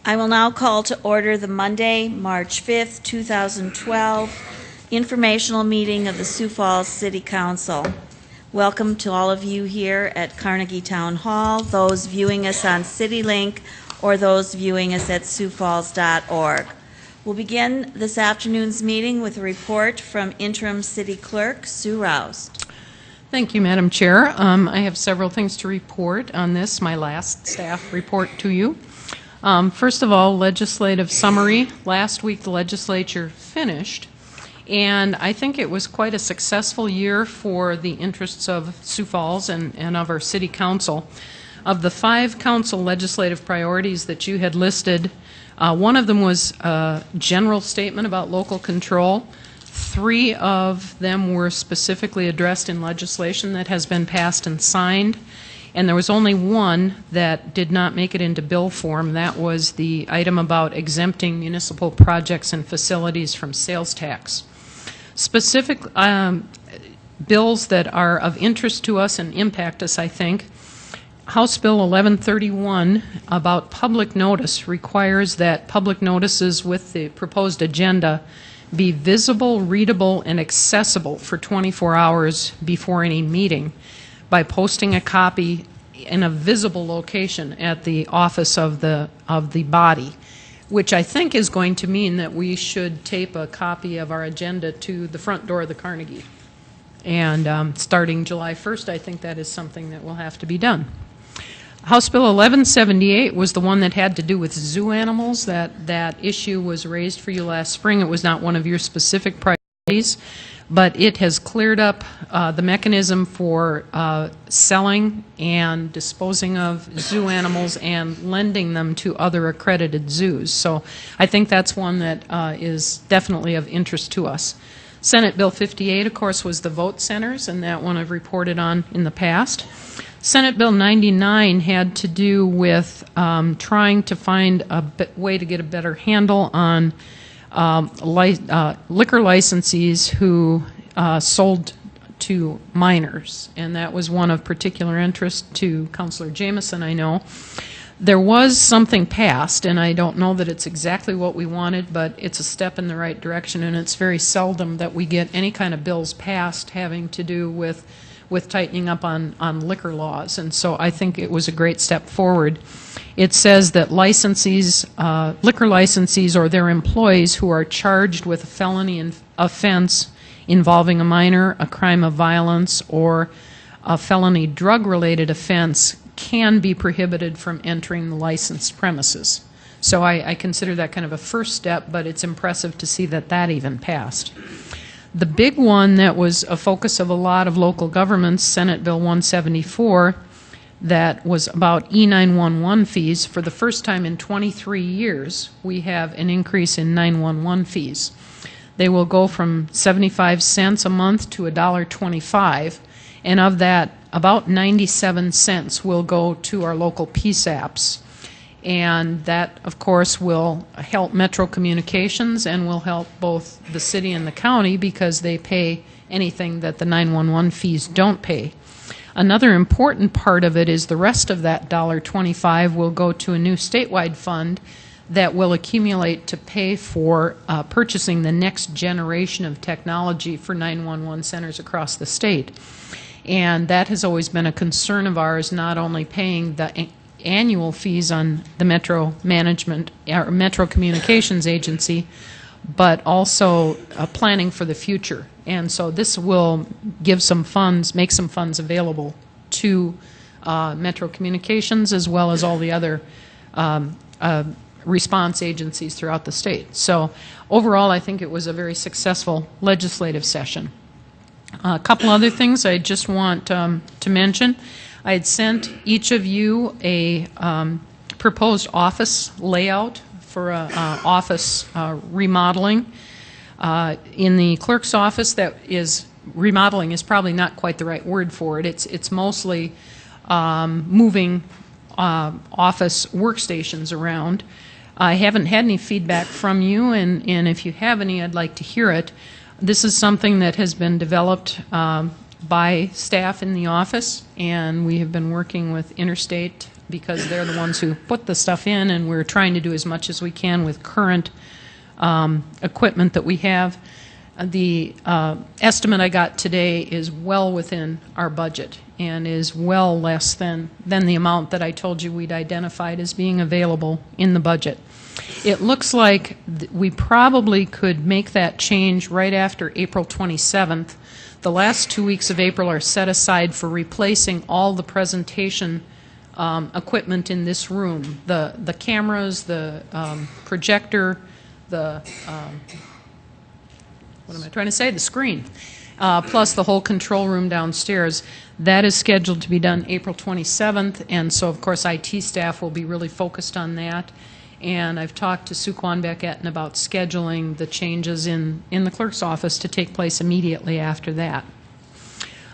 I will now call to order the Monday, March 5th, 2012 informational meeting of the Sioux Falls City Council. Welcome to all of you here at Carnegie Town Hall, those viewing us on CityLink, or those viewing us at siouxfalls.org. We'll begin this afternoon's meeting with a report from Interim City Clerk Sue Rouse. Thank you, Madam Chair. I have several things to report on this, my last staff report to you. First of all, legislative summary. Last week the legislature finished, and I think it was quite a successful year for the interests of Sioux Falls and of our City Council. Of the 5 council legislative priorities that you had listed, one of them was a general statement about local control. 3 of them were specifically addressed in legislation that has been passed and signed. And there was only one that did not make it into bill form. That was the item about exempting municipal projects and facilities from sales tax. Specific bills that are of interest to us and impact us, I think. House Bill 1131 about public notice requires that public notices with the proposed agenda be visible, readable, and accessible for 24 hours before any meeting by posting a copy in a visible location at the office of the body, which I think is going to mean that we should tape a copy of our agenda to the front door of the Carnegie. And starting July 1st, I think that is something that will have to be done. House Bill 1178 was the one that had to do with zoo animals. That issue was raised for you last spring. It was not one of your specific priorities, but it has cleared up the mechanism for selling and disposing of zoo animals and lending them to other accredited zoos. So I think that's one that is definitely of interest to us. Senate Bill 58, of course, was the vote centers, and that one I've reported on in the past. Senate Bill 99 had to do with trying to find a way to get a better handle on liquor licensees who sold to minors, and that was one of particular interest to Councilor Jameson, I know. There was something passed, and I don't know that it's exactly what we wanted, but it's a step in the right direction, and it's very seldom that we get any kind of bills passed having to do with tightening up on liquor laws, and so I think it was a great step forward. It says that licensees, liquor licensees or their employees who are charged with a felony offense involving a minor, a crime of violence, or a felony drug-related offense can be prohibited from entering the licensed premises. So I consider that kind of a first step, but it's impressive to see that that even passed. The big one that was a focus of a lot of local governments, Senate Bill 174, that was about E911 fees. For the first time in 23 years, we have an increase in 911 fees. They will go from 75 cents a month to $1.25, and of that, about 97 cents will go to our local PSAPs. And that, of course, will help Metro Communications and will help both the city and the county because they pay anything that the 911 fees don't pay. Another important part of it is the rest of that $1.25 will go to a new statewide fund that will accumulate to pay for purchasing the next generation of technology for 911 centers across the state. And that has always been a concern of ours, not only paying the annual fees on the Metro Management or Metro Communications Agency, but also planning for the future. And so this will give some funds, make some funds available to Metro Communications as well as all the other response agencies throughout the state. So overall, I think it was a very successful legislative session. A couple other things I just want to mention. I had sent each of you a proposed office layout for office remodeling. In the clerk's office, that is, remodeling is probably not quite the right word for it. It's mostly moving office workstations around. I haven't had any feedback from you, and if you have any, I'd like to hear it. This is something that has been developed by staff in the office, and we have been working with Interstate because they're the ones who put the stuff in, and we're trying to do as much as we can with current equipment that we have. The estimate I got today is well within our budget and is well less than the amount that I told you we'd identified as being available in the budget. It looks like we probably could make that change right after April 27th. The last 2 weeks of April are set aside for replacing all the presentation equipment in this room. The cameras, the projector, the what am I trying to say? The screen, plus the whole control room downstairs. That is scheduled to be done April 27th, and so of course IT staff will be really focused on that. And I've talked to Sue Quanbeck-Etten about scheduling the changes in the clerk's office to take place immediately after that.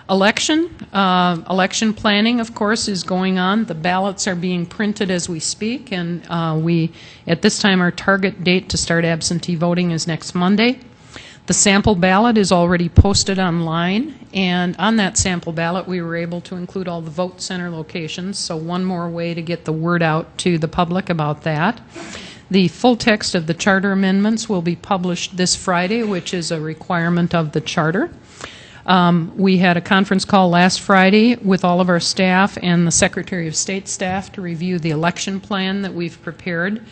Election planning, of course, is going on. The ballots are being printed as we speak, and at this time, our target date to start absentee voting is next Monday. The sample ballot is already posted online, and on that sample ballot, we were able to include all the vote center locations, so one more way to get the word out to the public about that. The full text of the charter amendments will be published this Friday, which is a requirement of the charter. We had a conference call last Friday with all of our staff and the Secretary of State staff to review the election plan that we've prepared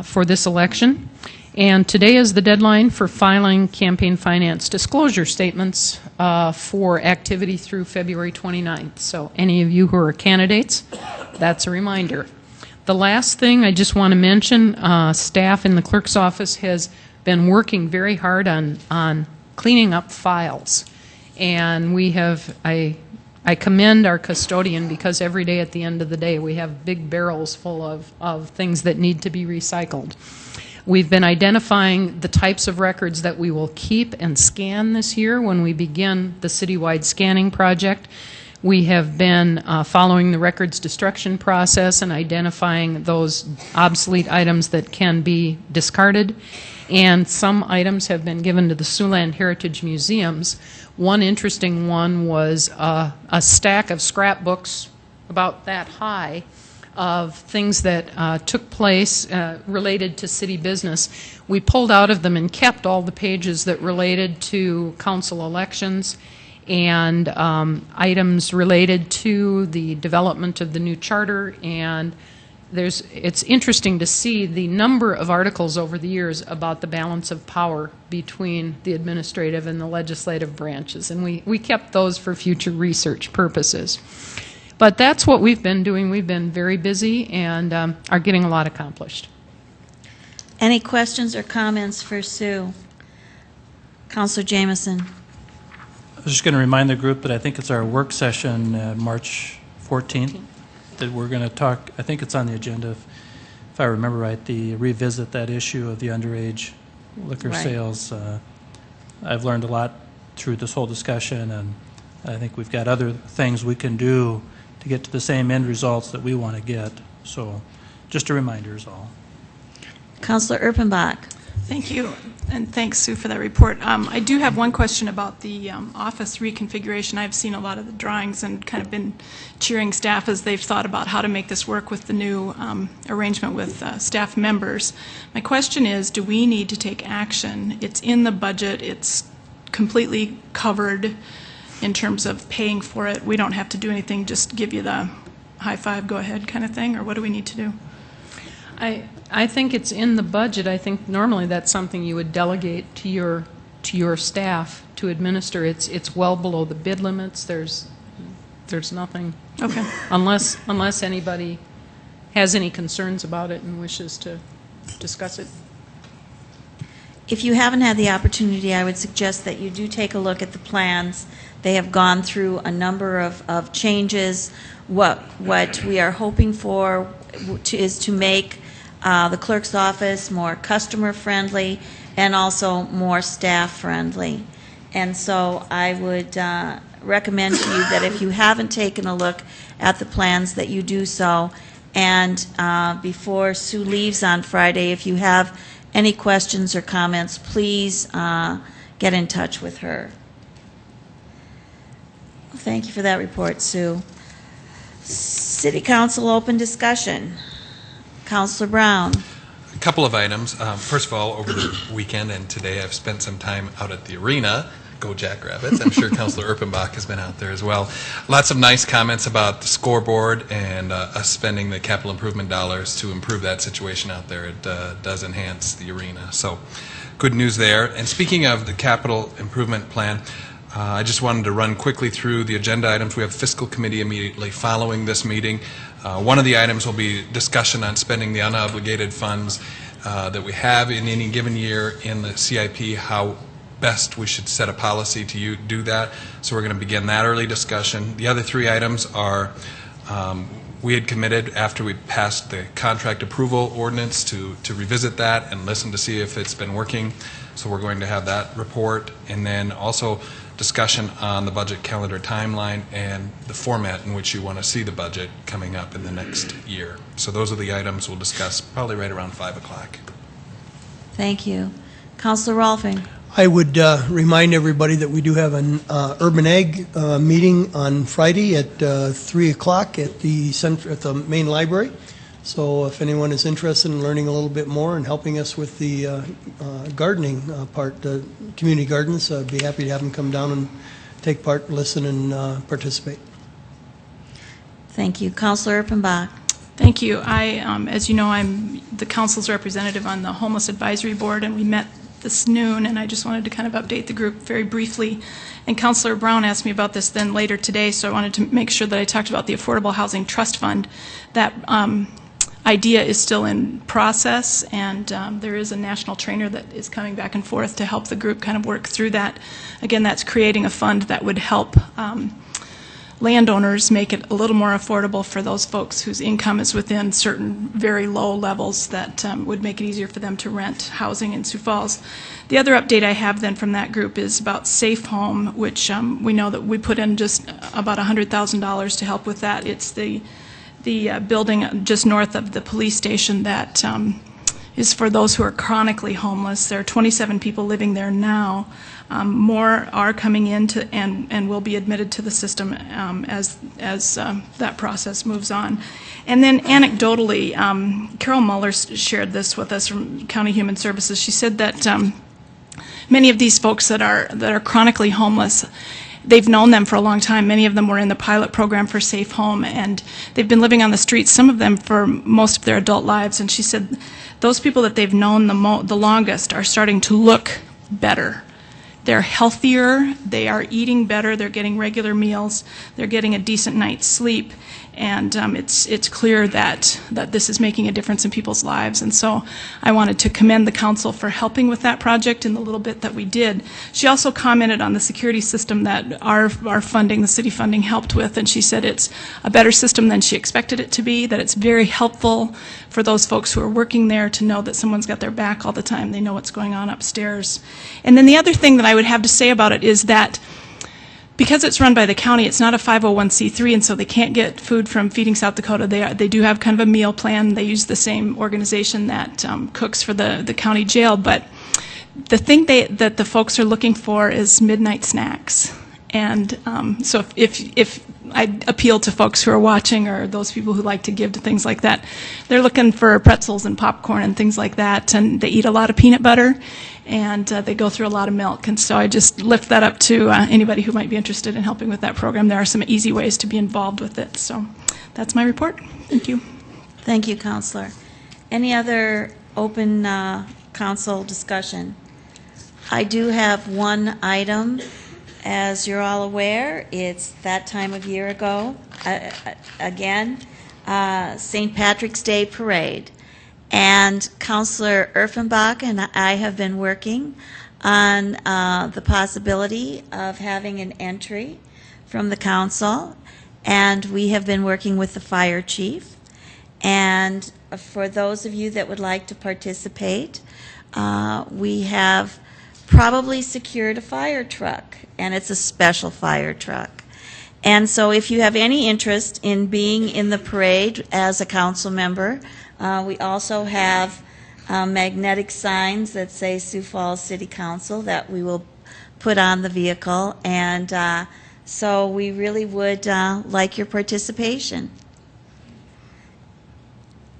for this election. And today is the deadline for filing campaign finance disclosure statements for activity through February 29th. So any of you who are candidates, that's a reminder. The last thing I just want to mention, staff in the clerk's office has been working very hard on cleaning up files. And we have, I commend our custodian because every day at the end of the day we have big barrels full of things that need to be recycled. We've been identifying the types of records that we will keep and scan this year when we begin the citywide scanning project. We have been following the records destruction process and identifying those obsolete items that can be discarded. And some items have been given to the Siouxland Heritage Museums. One interesting one was a stack of scrapbooks about that high of things that took place related to city business. We pulled out of them and kept all the pages that related to council elections and items related to the development of the new charter. And it's interesting to see the number of articles over the years about the balance of power between the administrative and the legislative branches. And we kept those for future research purposes. But that's what we've been doing. We've been very busy and are getting a lot accomplished. Any questions or comments for Sue? Councilor Jameson. I was just going to remind the group that I think it's our work session March 14th that we're going to talk. I think it's on the agenda, if I remember right, the revisit that issue of the underage liquor sales. I've learned a lot through this whole discussion, and I think we've got other things we can do to get to the same end results that we want to get. So just a reminder is all. Councilor Erpenbach. Thank you, and thanks, Sue, for that report. I do have one question about the office reconfiguration. I've seen a lot of the drawings and kind of been cheering staff as they've thought about how to make this work with the new arrangement with staff members. My question is, do we need to take action? It's in the budget. It's completely covered in terms of paying for it. We don't have to do anything, just give you the high five, go ahead kind of thing, or what do we need to do? I think it's in the budget. I think normally that's something you would delegate to your staff to administer. It's well below the bid limits. There's nothing. Okay. Unless anybody has any concerns about it and wishes to discuss it. If you haven't had the opportunity, I would suggest that you do take a look at the plans. They have gone through a number of changes. What we are hoping for is to make the clerk's office more customer-friendly and also more staff-friendly. And so I would recommend to you that if you haven't taken a look at the plans, that you do so. And before Sue leaves on Friday, if you have any questions or comments, please get in touch with her. Thank you for that report, Sue. City Council open discussion. Councilor Brown. A couple of items. First of all, over the weekend and today, I've spent some time out at the arena. Go Jackrabbits. I'm sure Councilor Erpenbach has been out there as well. Lots of nice comments about the scoreboard and us spending the capital improvement dollars to improve that situation out there. It does enhance the arena. So good news there. And speaking of the capital improvement plan, I just wanted to run quickly through the agenda items. We have fiscal committee immediately following this meeting. One of the items will be discussion on spending the unobligated funds that we have in any given year in the CIP, how best we should set a policy to do that. So we're going to begin that early discussion. The other three items are we had committed after we passed the contract approval ordinance to revisit that and listen to see if it's been working. So we're going to have that report, and then also discussion on the budget calendar timeline and the format in which you want to see the budget coming up in the next year. So those are the items we'll discuss probably right around 5 o'clock. Thank you. Councilor Rolfing. I would remind everybody that we do have an Urban Ag meeting on Friday at 3 o'clock at the main library. So if anyone is interested in learning a little bit more and helping us with the gardening part, the community gardens, I'd be happy to have them come down and take part, listen, and participate. Thank you. Councilor Erpenbach. Thank you. As you know, I'm the council's representative on the Homeless Advisory Board, and we met this noon, and I just wanted to kind of update the group very briefly. And Councilor Brown asked me about this then later today, so I wanted to make sure that I talked about the Affordable Housing Trust Fund. That idea is still in process, and there is a national trainer that is coming back and forth to help the group kind of work through that. Again, that's creating a fund that would help landowners make it a little more affordable for those folks whose income is within certain very low levels that would make it easier for them to rent housing in Sioux Falls. The other update I have then from that group is about Safe Home, which we know that we put in just about $100,000 to help with that. It's the building just north of the police station that is for those who are chronically homeless. There are 27 people living there now. More are coming in and will be admitted to the system as that process moves on. And then anecdotally, Carol Muller shared this with us from County Human Services. She said that many of these folks that are chronically homeless, they've known them for a long time. Many of them were in the pilot program for Safe Home, and they've been living on the streets, some of them for most of their adult lives. And she said those people that they've known the longest are starting to look better. They're healthier, they are eating better, they're getting regular meals, they're getting a decent night's sleep, and it's clear that this is making a difference in people's lives. And so I wanted to commend the council for helping with that project in the little bit that we did. She also commented on the security system that our funding, the city funding, helped with, and she said it's a better system than she expected it to be, that it's very helpful for those folks who are working there to know that someone's got their back all the time. They know what's going on upstairs. And then the other thing that I would have to say about it is that because it's run by the county, it's not a 501c3, and so they can't get food from Feeding South Dakota. They do have kind of a meal plan. They use the same organization that cooks for the county jail. But the thing that the folks are looking for is midnight snacks. And so if I appeal to folks who are watching or those people who like to give to things like that, they're looking for pretzels and popcorn and things like that, and they eat a lot of peanut butter, and they go through a lot of milk. And so I just lift that up to anybody who might be interested in helping with that program. There are some easy ways to be involved with it. So that's my report. Thank you. Thank you, Counselor. Any other open council discussion? I do have one item. As you're all aware, it's that time of year ago, again, St. Patrick's Day Parade. And Councilor Erpenbach and I have been working on the possibility of having an entry from the council, and we have been working with the fire chief. And for those of you that would like to participate, we have probably secured a fire truck, and it's a special fire truck. And so if you have any interest in being in the parade as a council member, we also have magnetic signs that say Sioux Falls City Council that we will put on the vehicle. And So we really would like your participation.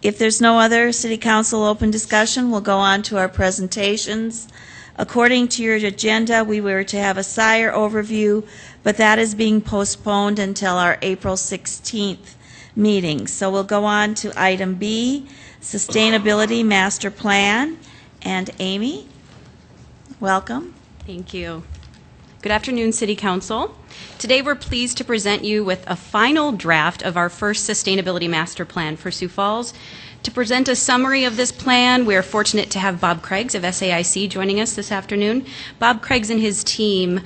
If there's no other City Council open discussion, we'll go on to our presentations. According to your agenda, we were to have a SIRE overview, but that is being postponed until our April 16th meeting. So we'll go on to item B, Sustainability Master Plan. And Amy, welcome. Thank you. Good afternoon, City Council. Today we're pleased to present you with a final draft of our first Sustainability Master Plan for Sioux Falls. To present a summary of this plan, we are fortunate to have Bob Craigs of SAIC joining us this afternoon. Bob Craigs and his team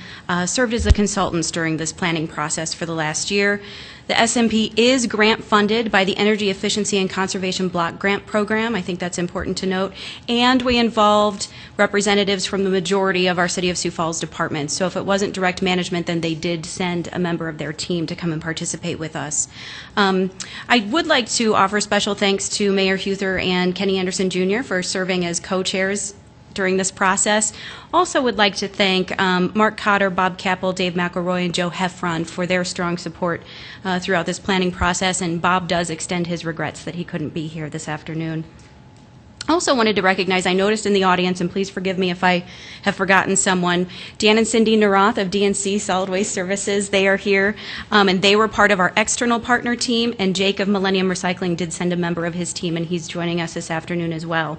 served as the consultants during this planning process for the last year. The SMP is grant funded by the Energy Efficiency and Conservation Block Grant Program. I think that's important to note. And we involved representatives from the majority of our City of Sioux Falls departments. So if it wasn't direct management, then they did send a member of their team to come and participate with us. I would like to offer special thanks to Mayor Huther and Kenny Anderson Jr. for serving as co-chairs during this process. Also would like to thank Mark Cotter, Bob Capel, Dave McElroy, and Joe Heffron for their strong support throughout this planning process, and Bob does extend his regrets that he couldn't be here this afternoon. Also wanted to recognize, I noticed in the audience, and please forgive me if I have forgotten someone, Dan and Cindy Naroth of DNC Solid Waste Services. They are here, and they were part of our external partner team, and Jake of Millennium Recycling did send a member of his team, and he's joining us this afternoon as well.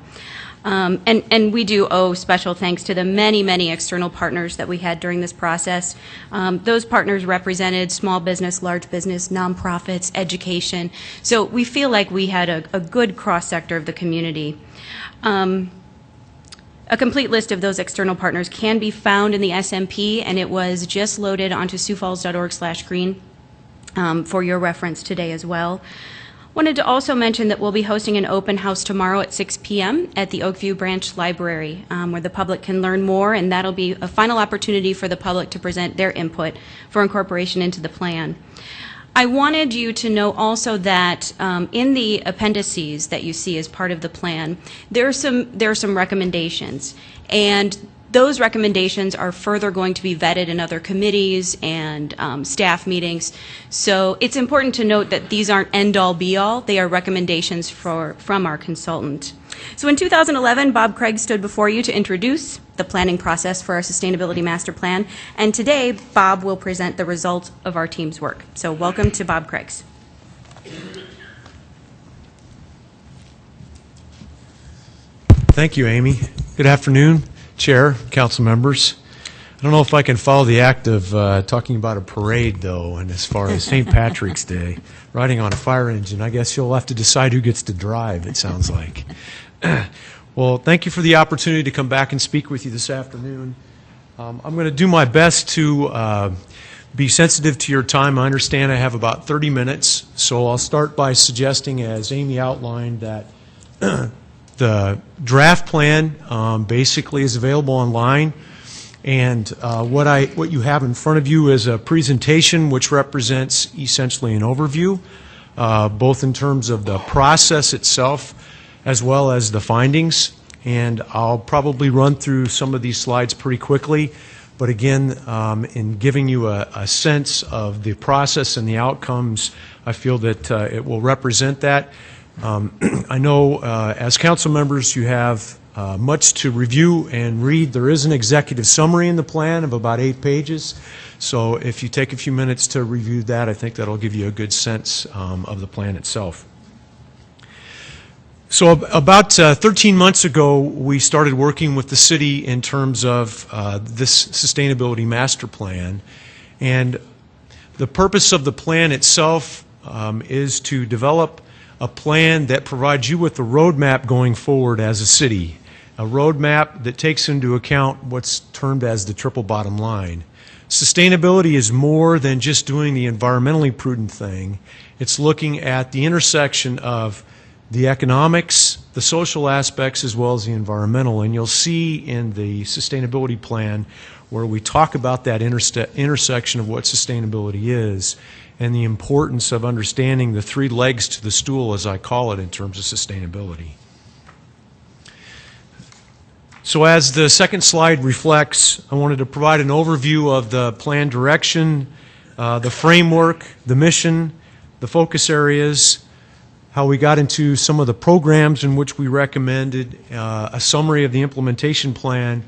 And we do owe special thanks to the many, many external partners that we had during this process. Those partners represented small business, large business, nonprofits, education. So we feel like we had a good cross-sector of the community. A complete list of those external partners can be found in the SMP, and it was just loaded onto siouxfalls.org/green for your reference today as well. Wanted to also mention that we'll be hosting an open house tomorrow at 6 p.m. at the Oakview Branch Library, where the public can learn more, and that'll be a final opportunity for the public to present their input for incorporation into the plan. I wanted you to know also that in the appendices that you see as part of the plan, there are some recommendations, and those recommendations are further going to be vetted in other committees and staff meetings. So it's important to note that these aren't end-all, be-all. They are recommendations from our consultant. So in 2011, Bob Craig stood before you to introduce the planning process for our Sustainability Master Plan. And today, Bob will present the results of our team's work. So welcome to Bob Craigs. Thank you, Amy. Good afternoon, Chair, council members. I don't know if I can follow the act of talking about a parade, though, and as far as St. Patrick's Day, riding on a fire engine. I guess you'll have to decide who gets to drive, it sounds like. Well, thank you for the opportunity to come back and speak with you this afternoon. I'm going to do my best to be sensitive to your time. I understand I have about 30 minutes, so I'll start by suggesting, as Amy outlined, that the draft plan basically is available online, and what you have in front of you is a presentation which represents essentially an overview, both in terms of the process itself as well as the findings. And I'll probably run through some of these slides pretty quickly, but again, in giving you a sense of the process and the outcomes, I feel that it will represent that. I know as council members you have much to review and read. There is an executive summary in the plan of about 8 pages, so if you take a few minutes to review that, I think that'll give you a good sense of the plan itself. So about 13 months ago, we started working with the city in terms of this Sustainability Master Plan, and the purpose of the plan itself is to develop a plan that provides you with a roadmap going forward as a city, a roadmap that takes into account what's termed as the triple bottom line. Sustainability is more than just doing the environmentally prudent thing. It's looking at the intersection of the economics, the social aspects, as well as the environmental. And you'll see in the sustainability plan where we talk about that intersection of what sustainability is and the importance of understanding the 3 legs to the stool, as I call it, in terms of sustainability. So as the second slide reflects, I wanted to provide an overview of the plan direction, the framework, the mission, the focus areas, how we got into some of the programs in which we recommended, a summary of the implementation plan,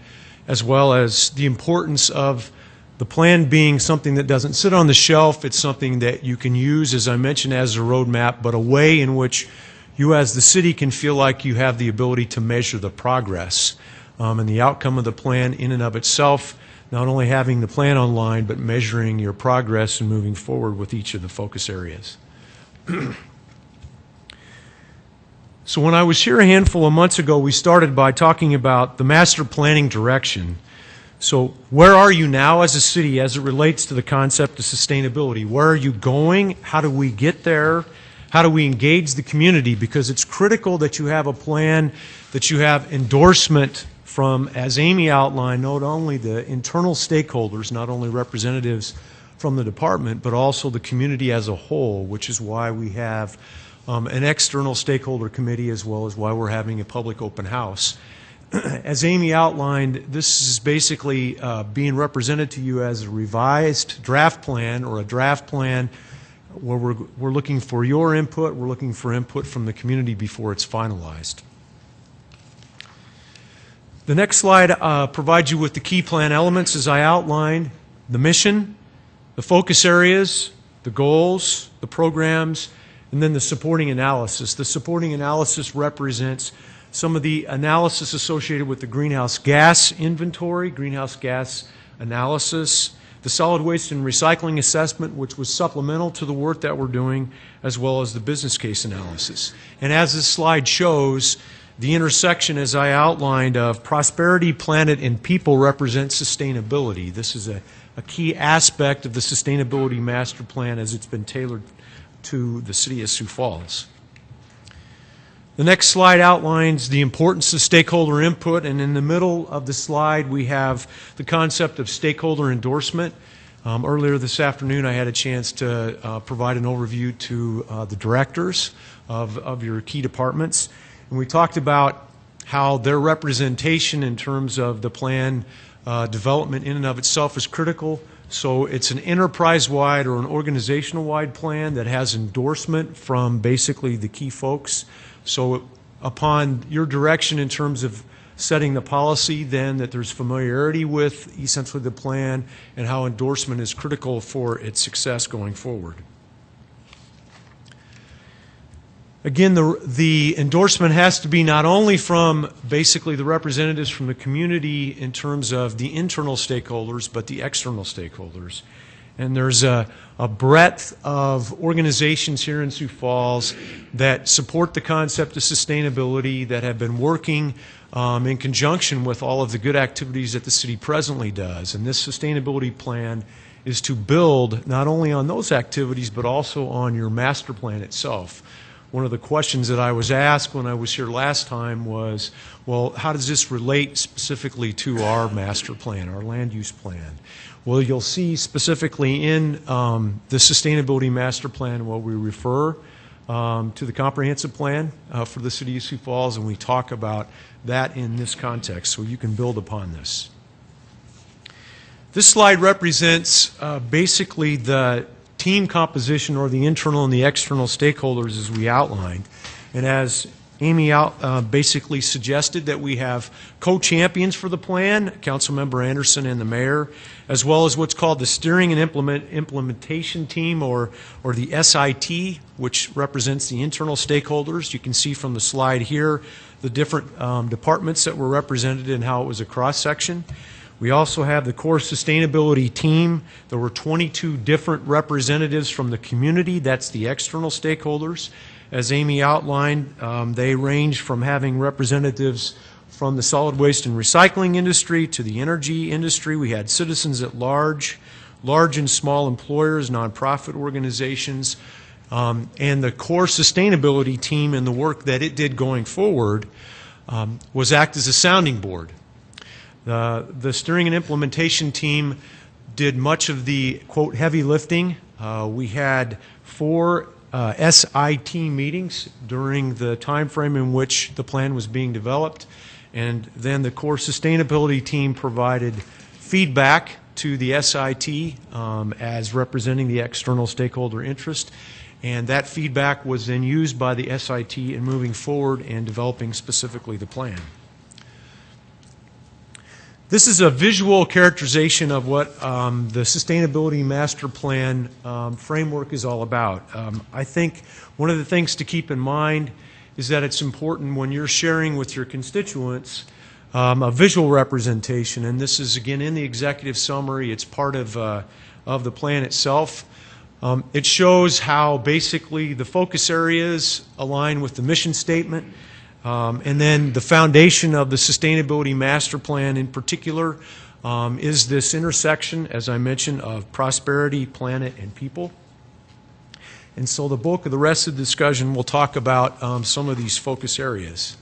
as well as the importance of the plan being something that doesn't sit on the shelf. It's something that you can use, as I mentioned, as a roadmap, but a way in which you as the city can feel like you have the ability to measure the progress and the outcome of the plan in and of itself, not only having the plan online, but measuring your progress and moving forward with each of the focus areas. So when I was here a handful of months ago, we started by talking about the master planning direction. So where are you now as a city as it relates to the concept of sustainability? Where are you going? How do we get there? How do we engage the community? Because it's critical that you have a plan, that you have endorsement from, as Amy outlined, not only the internal stakeholders, not only representatives from the department, but also the community as a whole, which is why we have an external stakeholder committee, as well as why we're having a public open house. As Amy outlined, this is basically being represented to you as a revised draft plan, or a draft plan where we're looking for your input, we're looking for input from the community before it's finalized. The next slide provides you with the key plan elements as I outlined: the mission, the focus areas, the goals, the programs, and then the supporting analysis. The supporting analysis represents some of the analysis associated with the greenhouse gas inventory, greenhouse gas analysis, the solid waste and recycling assessment, which was supplemental to the work that we're doing, as well as the business case analysis. And as this slide shows, the intersection, as I outlined, of prosperity, planet, and people represents sustainability. This is a key aspect of the Sustainability Master Plan as it's been tailored to the City of Sioux Falls. The next slide outlines the importance of stakeholder input, and in the middle of the slide we have the concept of stakeholder endorsement. Earlier this afternoon I had a chance to provide an overview to the directors of your key departments, and we talked about how their representation in terms of the plan development in and of itself is critical. So it's an enterprise-wide or an organizational-wide plan that has endorsement from basically the key folks. So upon your direction in terms of setting the policy, then that there's familiarity with essentially the plan and how endorsement is critical for its success going forward. Again, the endorsement has to be not only from basically the representatives from the community in terms of the internal stakeholders, but the external stakeholders. And there's a breadth of organizations here in Sioux Falls that support the concept of sustainability, that have been working in conjunction with all of the good activities that the city presently does. And this sustainability plan is to build not only on those activities, but also on your master plan itself. One of the questions that I was asked when I was here last time was, well, how does this relate specifically to our master plan, our land use plan? Well, you'll see specifically in the Sustainability Master Plan where we refer to the comprehensive plan for the City of Sioux Falls, and we talk about that in this context, so you can build upon this. This slide represents basically the team composition, or the internal and the external stakeholders as we outlined. And as Amy basically suggested, that we have co-champions for the plan, Councilmember Anderson and the mayor, as well as what's called the steering and implementation team, or the SIT, which represents the internal stakeholders. You can see from the slide here the different departments that were represented and how it was a cross-section. We also have the core sustainability team. There were 22 different representatives from the community. That's the external stakeholders. As Amy outlined, they range from having representatives from the solid waste and recycling industry to the energy industry. We had citizens at large, large and small employers, nonprofit organizations, and the core sustainability team and the work that it did going forward was act as a sounding board. The steering and implementation team did much of the, quote, heavy lifting. We had 4 SIT meetings during the time frame in which the plan was being developed, and then the core sustainability team provided feedback to the SIT as representing the external stakeholder interest, and that feedback was then used by the SIT in moving forward and developing specifically the plan. This is a visual characterization of what the Sustainability Master Plan framework is all about. I think one of the things to keep in mind is that it's important when you're sharing with your constituents a visual representation, and this is again in the executive summary. It's part of the plan itself. It shows how basically the focus areas align with the mission statement, and then the foundation of the Sustainability Master Plan in particular is this intersection, as I mentioned, of prosperity, planet, and people. And so the bulk of the rest of the discussion will talk about some of these focus areas.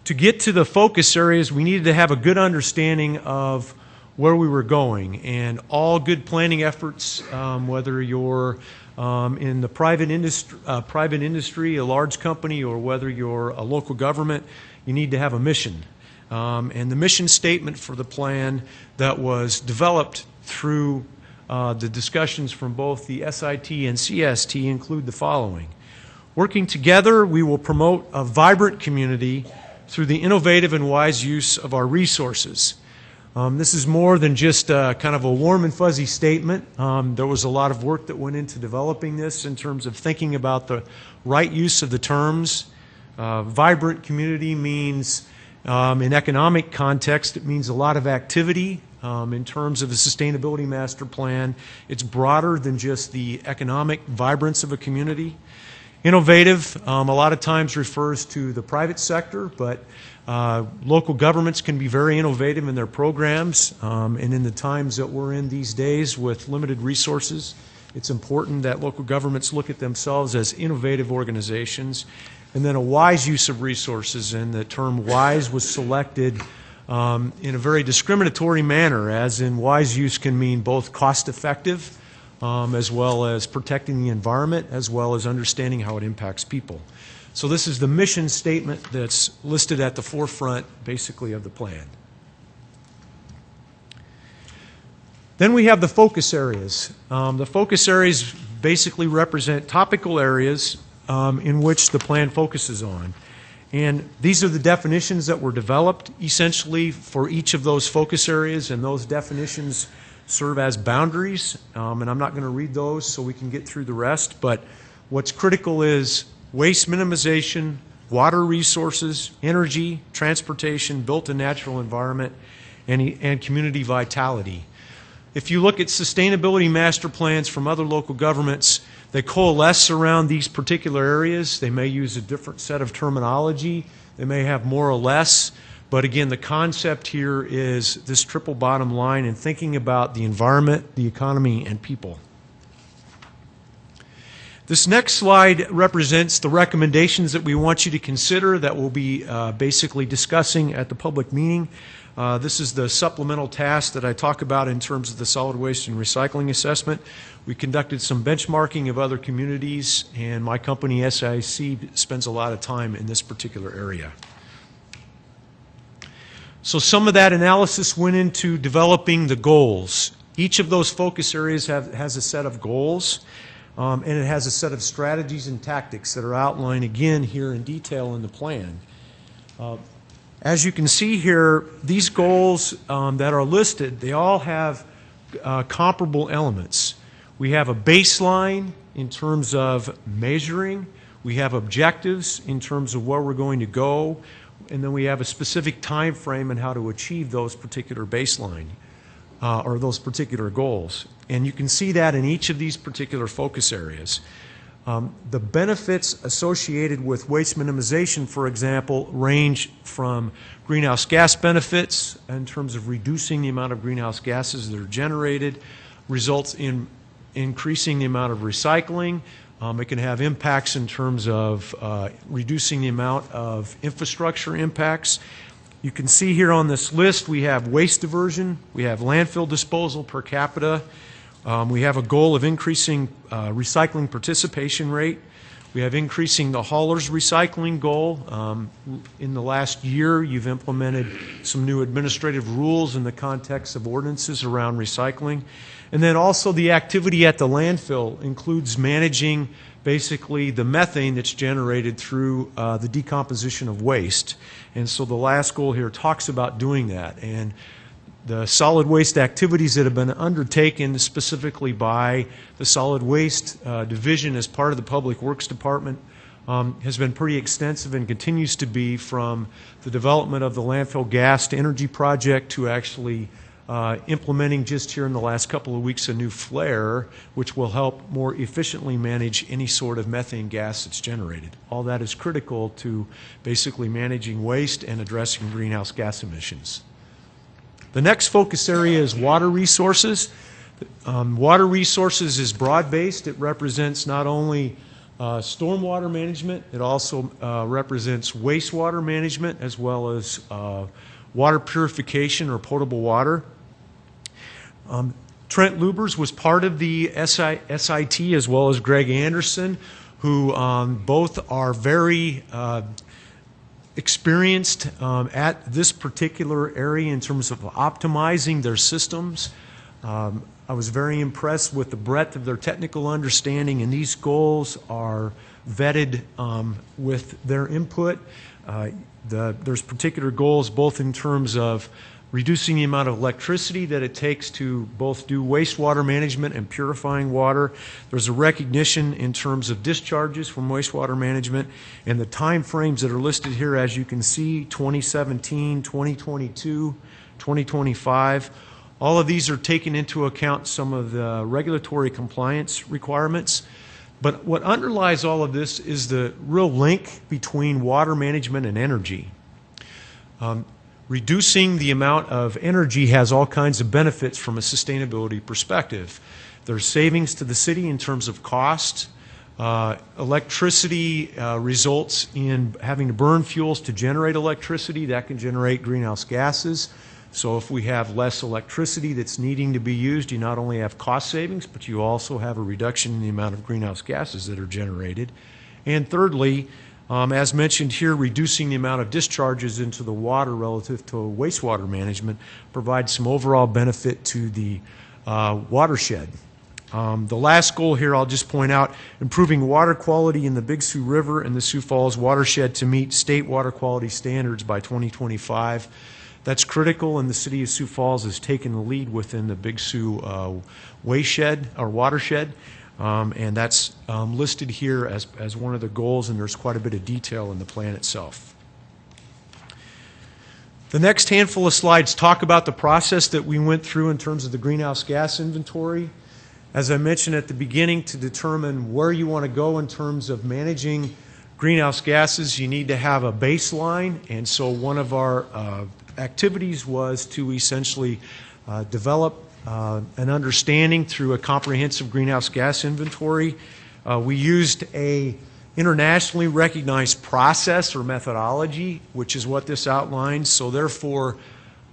To get to the focus areas, we needed to have a good understanding of where we were going. And all good planning efforts, whether you're in the private industry, a large company, or whether you're a local government, you need to have a mission. And the mission statement for the plan that was developed through the discussions from both the SIT and CST include the following. Working together, we will promote a vibrant community through the innovative and wise use of our resources. This is more than just kind of a warm and fuzzy statement. There was a lot of work that went into developing this in terms of thinking about the right use of the terms. Vibrant community means, in economic context, it means a lot of activity. In terms of the Sustainability Master Plan, it's broader than just the economic vibrance of a community. Innovative, a lot of times refers to the private sector, but local governments can be very innovative in their programs, and in the times that we're in these days with limited resources, it's important that local governments look at themselves as innovative organizations. And then a wise use of resources, and the term wise was selected in a very discriminatory manner, as in wise use can mean both cost-effective as well as protecting the environment, as well as understanding how it impacts people. So this is the mission statement that's listed at the forefront, basically, of the plan. Then we have the focus areas. The focus areas basically represent topical areas in which the plan focuses on. And these are the definitions that were developed essentially for each of those focus areas, and those definitions serve as boundaries. And I'm not going to read those so we can get through the rest, but what's critical is waste minimization, water resources, energy, transportation, built and natural environment, and community vitality. If you look at sustainability master plans from other local governments, they coalesce around these particular areas. They may use a different set of terminology. They may have more or less. But again, the concept here is this triple bottom line and thinking about the environment, the economy, and people. This next slide represents the recommendations that we want you to consider that we'll be basically discussing at the public meeting. This is the supplemental task that I talk about in terms of the solid waste and recycling assessment. We conducted some benchmarking of other communities, and my company, SIC, spends a lot of time in this particular area. So some of that analysis went into developing the goals. Each of those focus areas has a set of goals, and it has a set of strategies and tactics that are outlined again here in detail in the plan. As you can see here, these goals that are listed, they all have comparable elements. We have a baseline in terms of measuring. We have objectives in terms of where we're going to go. And then we have a specific time frame and how to achieve those particular baseline or those particular goals. And you can see that in each of these particular focus areas. The benefits associated with waste minimization, for example, range from greenhouse gas benefits in terms of reducing the amount of greenhouse gases that are generated, results in increasing the amount of recycling. It can have impacts in terms of reducing the amount of infrastructure impacts. You can see here on this list we have waste diversion, we have landfill disposal per capita, we have a goal of increasing recycling participation rate, We have increasing the hauler's recycling goal. In the last year, you've implemented some new administrative rules in the context of ordinances around recycling. And then also the activity at the landfill includes managing basically the methane that's generated through the decomposition of waste. And so the last goal here talks about doing that. And the solid waste activities that have been undertaken specifically by the solid waste division as part of the Public Works Department has been pretty extensive and continues to be, from the development of the landfill gas to energy project to actually implementing just here in the last couple of weeks a new flare, which will help more efficiently manage any sort of methane gas that's generated. All that is critical to basically managing waste and addressing greenhouse gas emissions. The next focus area is water resources. Water resources is broad-based. It represents not only stormwater management, it also represents wastewater management as well as water purification or potable water. Trent Lubers was part of the SIT as well as Greg Anderson, who both are very experienced at this particular area in terms of optimizing their systems. I was very impressed with the breadth of their technical understanding, and these goals are vetted with their input. There's particular goals both in terms of reducing the amount of electricity that it takes to both do wastewater management and purifying water. There's a recognition in terms of discharges from wastewater management, and the time frames that are listed here, as you can see, 2017, 2022, 2025. All of these are taking into account some of the regulatory compliance requirements. But what underlies all of this is the real link between water management and energy. Reducing the amount of energy has all kinds of benefits from a sustainability perspective. There's savings to the city in terms of cost. Electricity results in having to burn fuels to generate electricity. That can generate greenhouse gases. So if we have less electricity that's needing to be used, you not only have cost savings, but you also have a reduction in the amount of greenhouse gases that are generated. And thirdly, as mentioned here, reducing the amount of discharges into the water relative to wastewater management provides some overall benefit to the watershed. The last goal here, I'll just point out, improving water quality in the Big Sioux River and the Sioux Falls watershed to meet state water quality standards by 2025. That's critical, and the City of Sioux Falls has taken the lead within the Big Sioux watershed, and that's listed here as one of the goals, and there's quite a bit of detail in the plan itself. The next handful of slides talk about the process that we went through in terms of the greenhouse gas inventory. As I mentioned at the beginning, to determine where you want to go in terms of managing greenhouse gases, you need to have a baseline, and so one of our activities was to essentially develop an understanding through a comprehensive greenhouse gas inventory. We used a internationally recognized process or methodology, which is what this outlines. So therefore,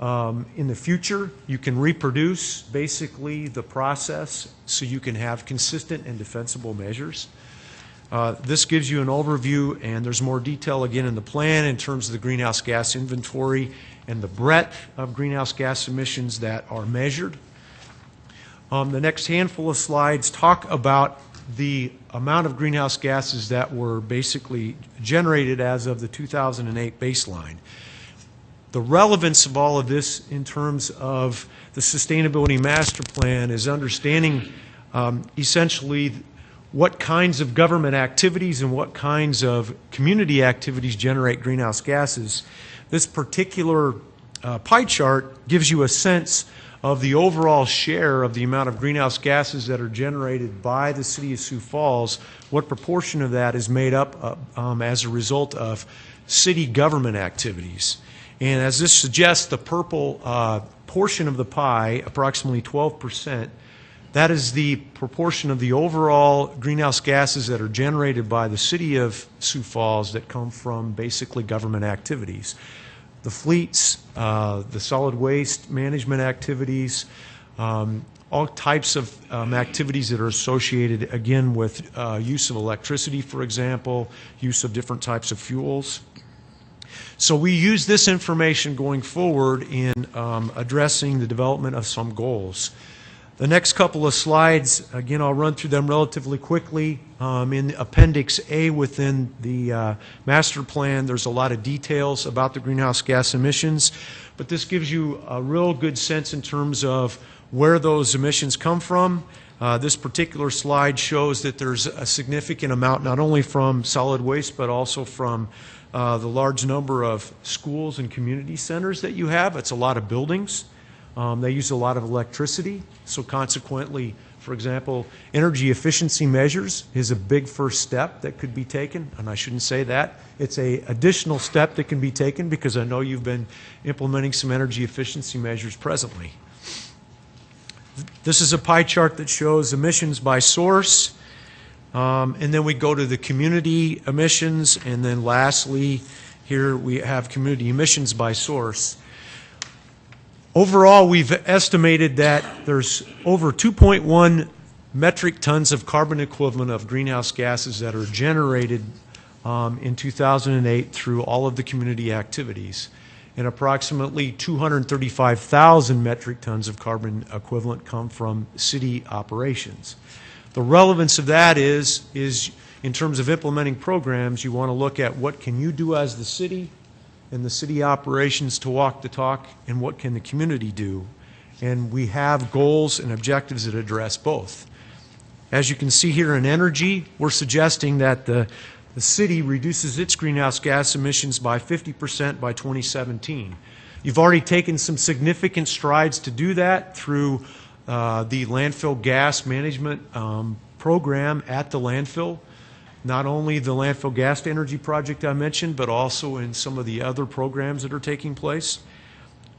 in the future, you can reproduce basically the process so you can have consistent and defensible measures. This gives you an overview, and there's more detail again in the plan in terms of the greenhouse gas inventory and the breadth of greenhouse gas emissions that are measured. The next handful of slides talk about the amount of greenhouse gases that were basically generated as of the 2008 baseline. The relevance of all of this in terms of the Sustainability Master Plan is understanding essentially what kinds of government activities and what kinds of community activities generate greenhouse gases. This particular pie chart gives you a sense of the overall share of the amount of greenhouse gases that are generated by the City of Sioux Falls, what proportion of that is made up as a result of city government activities. And as this suggests, the purple portion of the pie, approximately 12%, that is the proportion of the overall greenhouse gases that are generated by the City of Sioux Falls that come from basically government activities. The fleets, the solid waste management activities, all all types of activities that are associated, again, with use of electricity, for example, use of different types of fuels. So we use this information going forward in addressing the development of some goals. The next couple of slides, again, I'll run through them relatively quickly. In Appendix A within the master plan, there's a lot of details about the greenhouse gas emissions, but this gives you a real good sense in terms of where those emissions come from. This particular slide shows that there's a significant amount not only from solid waste, but also from the large number of schools and community centers that you have. It's a lot of buildings. They use a lot of electricity, so consequently, for example, energy efficiency measures is a big first step that could be taken, and I shouldn't say that. It's an additional step that can be taken because I know you've been implementing some energy efficiency measures presently. This is a pie chart that shows emissions by source, and then we go to the community emissions, and then lastly, here we have community emissions by source. Overall, we've estimated that there's over 2.1 metric tons of carbon equivalent of greenhouse gases that are generated in 2008 through all of the community activities, and approximately 235,000 metric tons of carbon equivalent come from city operations. The relevance of that is in terms of implementing programs, you want to look at what can you do as the city and the city operations to walk the talk, and what can the community do. And we have goals and objectives that address both. As you can see here in energy, we're suggesting that the city reduces its greenhouse gas emissions by 50% by 2017. You've already taken some significant strides to do that through the landfill gas management program at the landfill. Not only the landfill gas to energy project I mentioned, but also in some of the other programs that are taking place.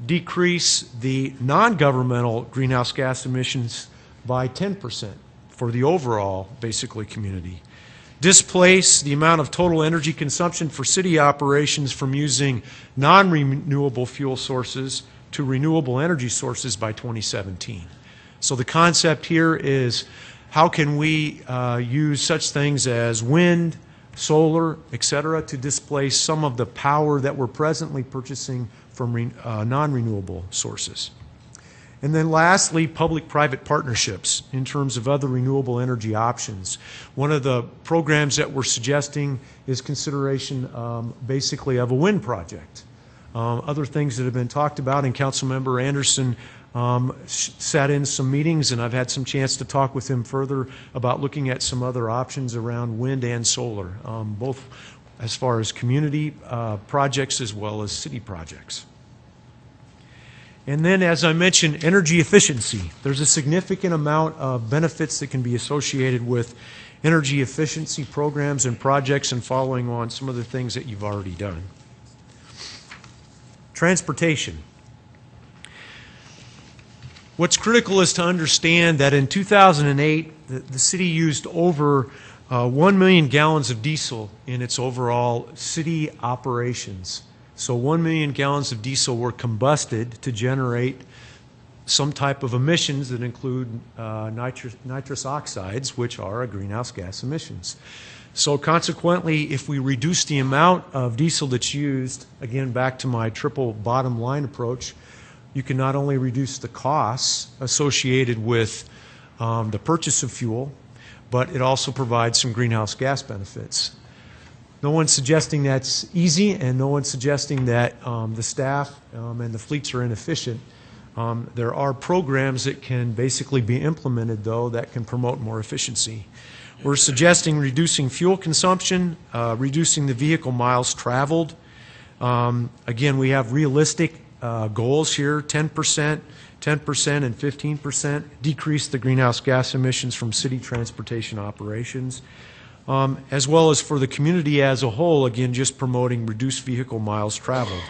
Decrease the non-governmental greenhouse gas emissions by 10% for the overall, basically, community. Displace the amount of total energy consumption for city operations from using non-renewable fuel sources to renewable energy sources by 2017. So the concept here is, how can we use such things as wind, solar, et cetera, to displace some of the power that we're presently purchasing from non-renewable sources? And then lastly, public-private partnerships in terms of other renewable energy options. One of the programs that we're suggesting is consideration basically of a wind project. Other things that have been talked about, and Councilmember Anderson sat in some meetings, and I've had some chance to talk with him further about looking at some other options around wind and solar, both as far as community projects as well as city projects. And then, as I mentioned, energy efficiency. There's a significant amount of benefits that can be associated with energy efficiency programs and projects, and following on some of the things that you've already done. Transportation. What's critical is to understand that in 2008, the city used over 1 million gallons of diesel in its overall city operations. So 1 million gallons of diesel were combusted to generate some type of emissions that include nitrous oxides, which are a greenhouse gas emissions. So consequently, if we reduce the amount of diesel that's used, again, back to my triple bottom line approach, you can not only reduce the costs associated with the purchase of fuel, but it also provides some greenhouse gas benefits. No one's suggesting that's easy, and no one's suggesting that the staff and the fleets are inefficient. There are programs that can basically be implemented, though, that can promote more efficiency. We're suggesting reducing fuel consumption, reducing the vehicle miles traveled. Again, we have realistic goals here, 10%, 10%, and 15%, decrease the greenhouse gas emissions from city transportation operations, as well as for the community as a whole, again, just promoting reduced vehicle miles traveled.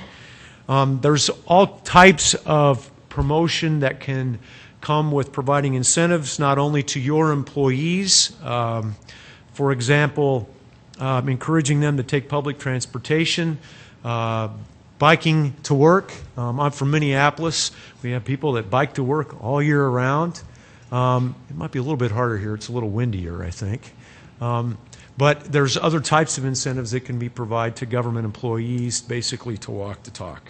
There's all types of promotion that can come with providing incentives not only to your employees, for example, encouraging them to take public transportation, biking to work. I'm from Minneapolis. We have people that bike to work all year round. It might be a little bit harder here. It's a little windier, I think. But there's other types of incentives that can be provided to government employees, basically to walk the talk.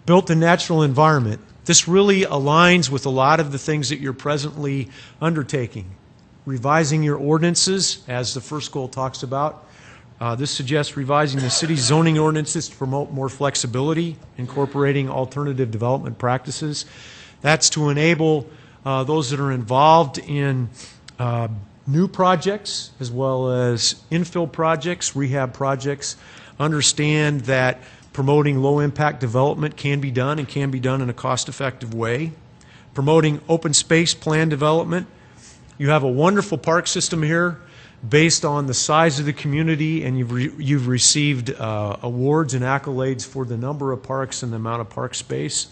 Built in natural environment. This really aligns with a lot of the things that you're presently undertaking. Revising your ordinances, as the first goal talks about. This suggests revising the city's zoning ordinances to promote more flexibility, incorporating alternative development practices. That's to enable those that are involved in new projects as well as infill projects, rehab projects, understand that promoting low-impact development can be done and can be done in a cost-effective way. Promoting open space plan development. You have a wonderful park system here based on the size of the community, and you've received awards and accolades for the number of parks and the amount of park space.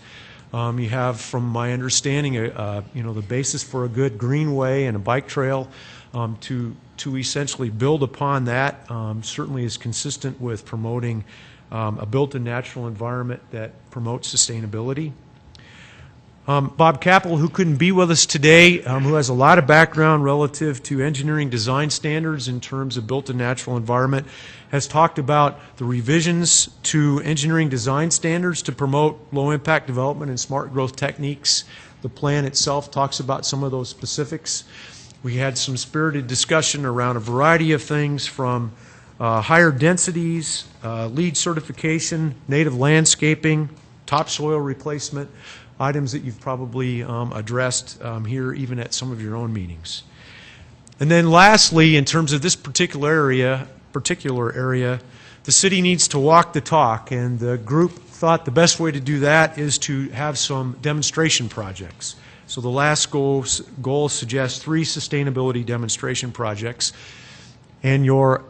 You have, from my understanding, the basis for a good greenway and a bike trail. To essentially build upon that certainly is consistent with promoting a built-in natural environment that promotes sustainability. Bob Capel, who couldn't be with us today, who has a lot of background relative to engineering design standards in terms of built-in natural environment, has talked about the revisions to engineering design standards to promote low-impact development and smart growth techniques. The plan itself talks about some of those specifics. We had some spirited discussion around a variety of things from higher densities, LEED certification, native landscaping, topsoil replacement, items that you've probably addressed here even at some of your own meetings. And then lastly, in terms of this particular area, the city needs to walk the talk, and the group thought the best way to do that is to have some demonstration projects. So the last goal suggests 3 sustainability demonstration projects. And your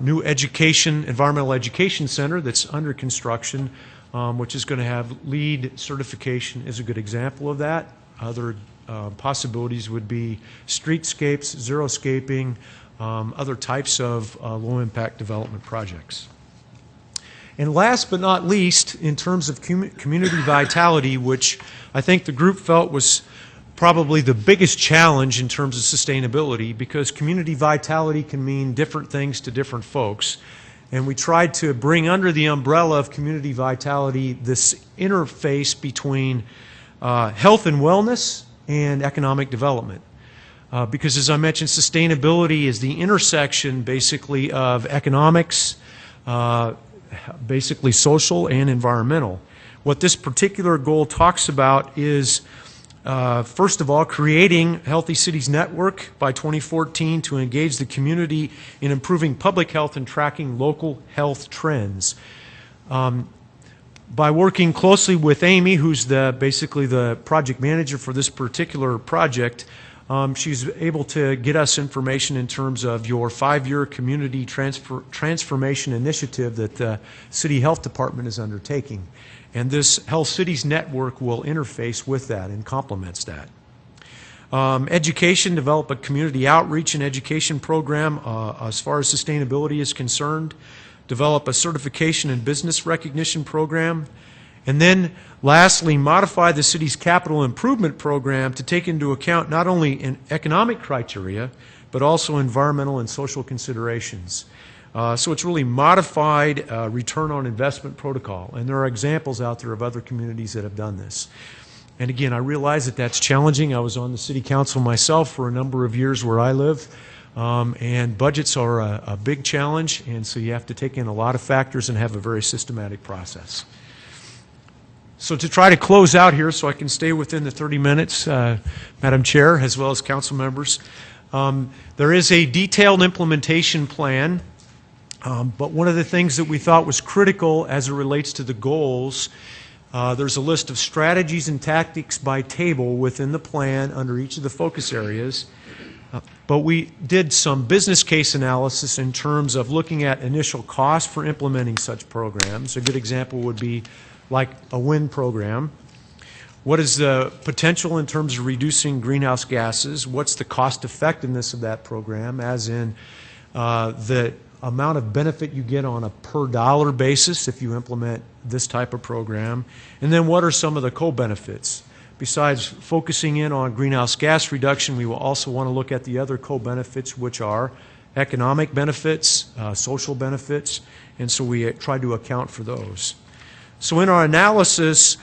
new environmental education center that's under construction, which is going to have LEED certification, is a good example of that. Other possibilities would be streetscapes, xeriscaping, other types of low-impact development projects. And last but not least, in terms of community vitality, which I think the group felt was probably the biggest challenge in terms of sustainability, because community vitality can mean different things to different folks. And we tried to bring under the umbrella of community vitality this interface between health and wellness and economic development. Because as I mentioned, sustainability is the intersection basically of economics, basically social and environmental. What this particular goal talks about is first of all, creating Healthy Cities Network by 2014 to engage the community in improving public health and tracking local health trends. By working closely with Amy, who's basically the project manager for this particular project, she's able to get us information in terms of your 5-year community transformation initiative that the City Health Department is undertaking. And this Health Cities Network will interface with that and complements that. Education, develop a community outreach and education program as far as sustainability is concerned. Develop a certification and business recognition program. And then lastly, modify the city's capital improvement program to take into account not only economic criteria, but also environmental and social considerations. So it's really modified return on investment protocol. And there are examples out there of other communities that have done this. And again, I realize that that's challenging. I was on the city council myself for a number of years where I live. And budgets are a big challenge. And so you have to take in a lot of factors and have a very systematic process. So to try to close out here so I can stay within the 30 minutes, Madam Chair, as well as council members, there is a detailed implementation plan. But one of the things that we thought was critical as it relates to the goals, there's a list of strategies and tactics by table within the plan under each of the focus areas. But we did some business case analysis in terms of looking at initial costs for implementing such programs. A good example would be like a wind program. What is the potential in terms of reducing greenhouse gases? What's the cost effectiveness of that program, as in the amount of benefit you get on a per dollar basis if you implement this type of program? And then what are some of the co-benefits? besides focusing in on greenhouse gas reduction, we will also want to look at the other co-benefits, which are economic benefits, social benefits, and so we try to account for those. So in our analysis,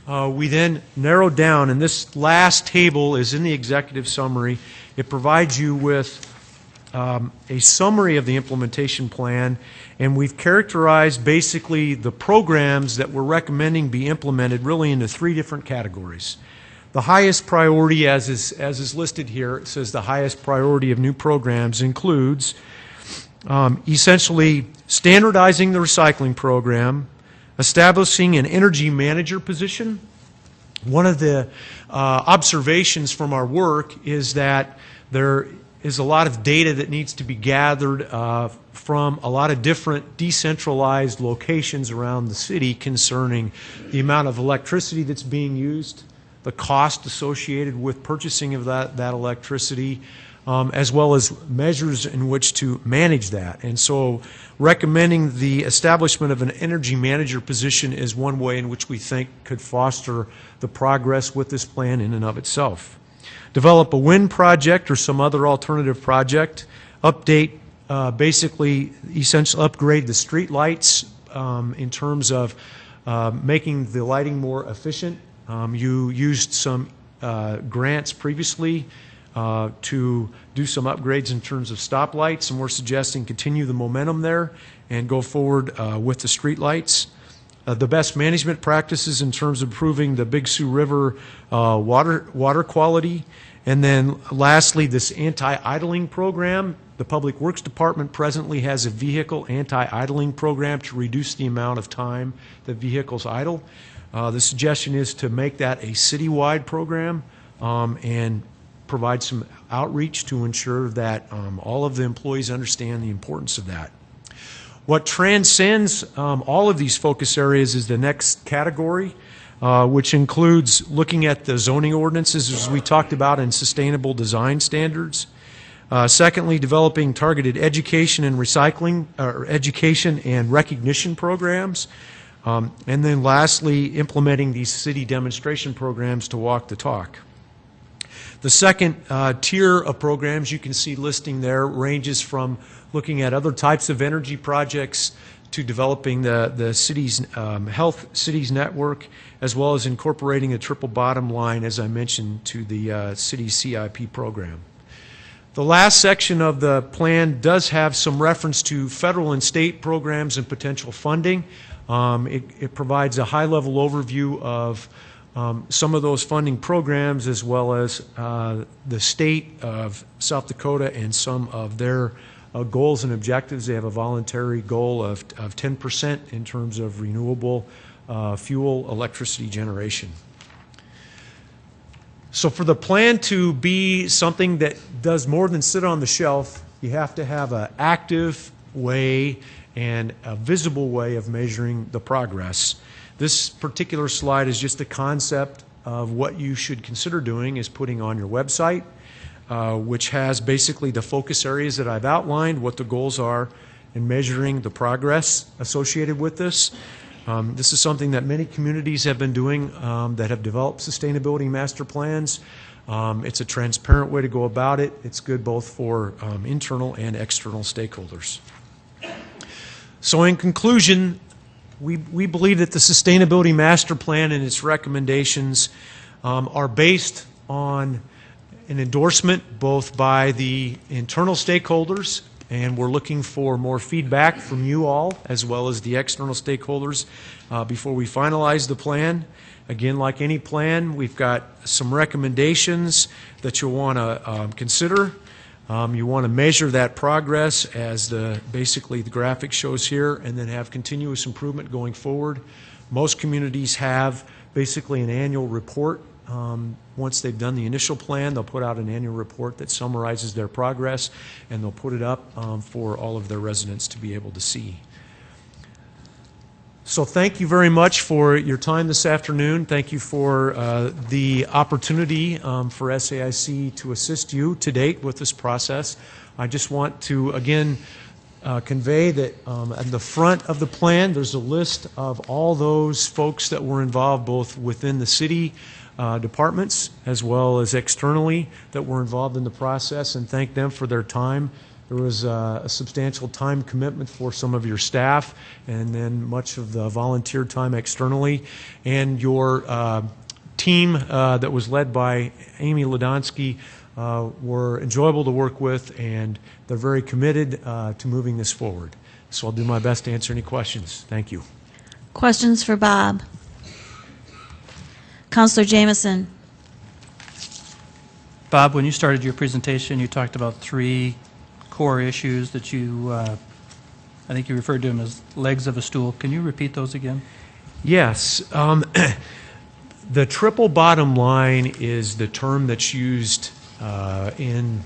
we then narrowed down, and this last table is in the executive summary. It provides you with a summary of the implementation plan, and we've characterized basically the programs that we're recommending be implemented really into 3 different categories. The highest priority, as is listed here, it says the highest priority of new programs includes essentially standardizing the recycling program, establishing an energy manager position. One of the observations from our work is that there is a lot of data that needs to be gathered from a lot of different decentralized locations around the city concerning the amount of electricity that's being used, the cost associated with purchasing of that electricity, as well as measures in which to manage that. And so recommending the establishment of an energy manager position is one way in which we think could foster the progress with this plan in and of itself. Develop a wind project or some other alternative project, update, basically, essentially upgrade the street lights in terms of making the lighting more efficient. You used some grants previously to do some upgrades in terms of stoplights, and we're suggesting continue the momentum there and go forward with the street lights. The best management practices in terms of improving the Big Sioux River water quality. And then lastly, this anti-idling program. The Public Works Department presently has a vehicle anti-idling program to reduce the amount of time that vehicles idle. The suggestion is to make that a citywide program and provide some outreach to ensure that all of the employees understand the importance of that. What transcends all of these focus areas is the next category, which includes looking at the zoning ordinances, as we talked about, and sustainable design standards. Secondly, developing targeted education and recycling, or education and recognition programs. And then lastly, implementing these city demonstration programs to walk the talk. The second tier of programs you can see listing there ranges from looking at other types of energy projects to developing the city's health cities network, as well as incorporating a triple bottom line, as I mentioned, to the city's CIP program. The last section of the plan does have some reference to federal and state programs and potential funding. It provides a high-level overview of some of those funding programs, as well as the state of South Dakota and some of their goals and objectives. They have a voluntary goal of 10% in terms of renewable fuel electricity generation. So for the plan to be something that does more than sit on the shelf, you have to have an active way and a visible way of measuring the progress. This particular slide is just a concept of what you should consider doing is putting on your website, which has basically the focus areas that I've outlined, what the goals are, and measuring the progress associated with this. This is something that many communities have been doing that have developed sustainability master plans. It's a transparent way to go about it. It's good both for internal and external stakeholders. So in conclusion, we believe that the Sustainability Master Plan and its recommendations are based on an endorsement both by the internal stakeholders, and we're looking for more feedback from you all as well as the external stakeholders before we finalize the plan. Again, like any plan, we've got some recommendations that you'll want to consider. You want to measure that progress as basically the graphic shows here, and then have continuous improvement going forward. Most communities have basically an annual report. Once they've done the initial plan, they'll put out an annual report that summarizes their progress, and they'll put it up for all of their residents to be able to see. So thank you very much for your time this afternoon. Thank you for the opportunity for SAIC to assist you to date with this process. I just want to, again, convey that at the front of the plan, there's a list of all those folks that were involved both within the city departments as well as externally that were involved in the process, and thank them for their time. There was a substantial time commitment for some of your staff, and then much of the volunteer time externally. And your team that was led by Amy Ladonsky were enjoyable to work with, and they're very committed to moving this forward. So I'll do my best to answer any questions. Thank you. Questions for Bob? Counselor Jameson. Bob, when you started your presentation, you talked about 3 core issues that you, I think you referred to them as legs of a stool. Can you repeat those again? Yes. The triple bottom line is the term that's used in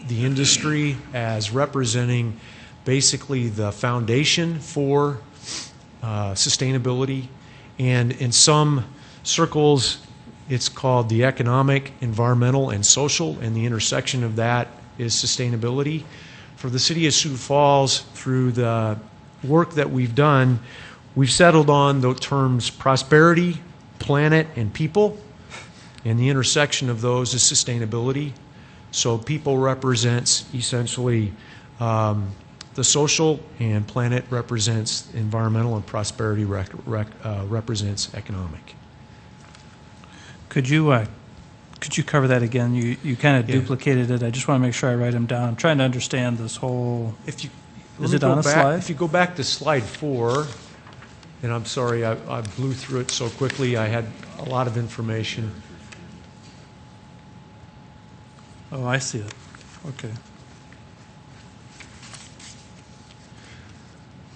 the industry as representing basically the foundation for sustainability, and in some circles it's called the economic, environmental, and social, and the intersection of that is sustainability. For the City of Sioux Falls, through the work that we've done, we've settled on the terms prosperity, planet, and people, and the intersection of those is sustainability. So people represents essentially the social, and planet represents environmental, and prosperity represents economic. Could you cover that again? You kind of duplicated it. I just want to make sure I write them down. I'm trying to understand this whole. Is it on a slide? If you go back to slide 4, and I'm sorry, I blew through it so quickly. I had a lot of information. Oh, I see it. Okay.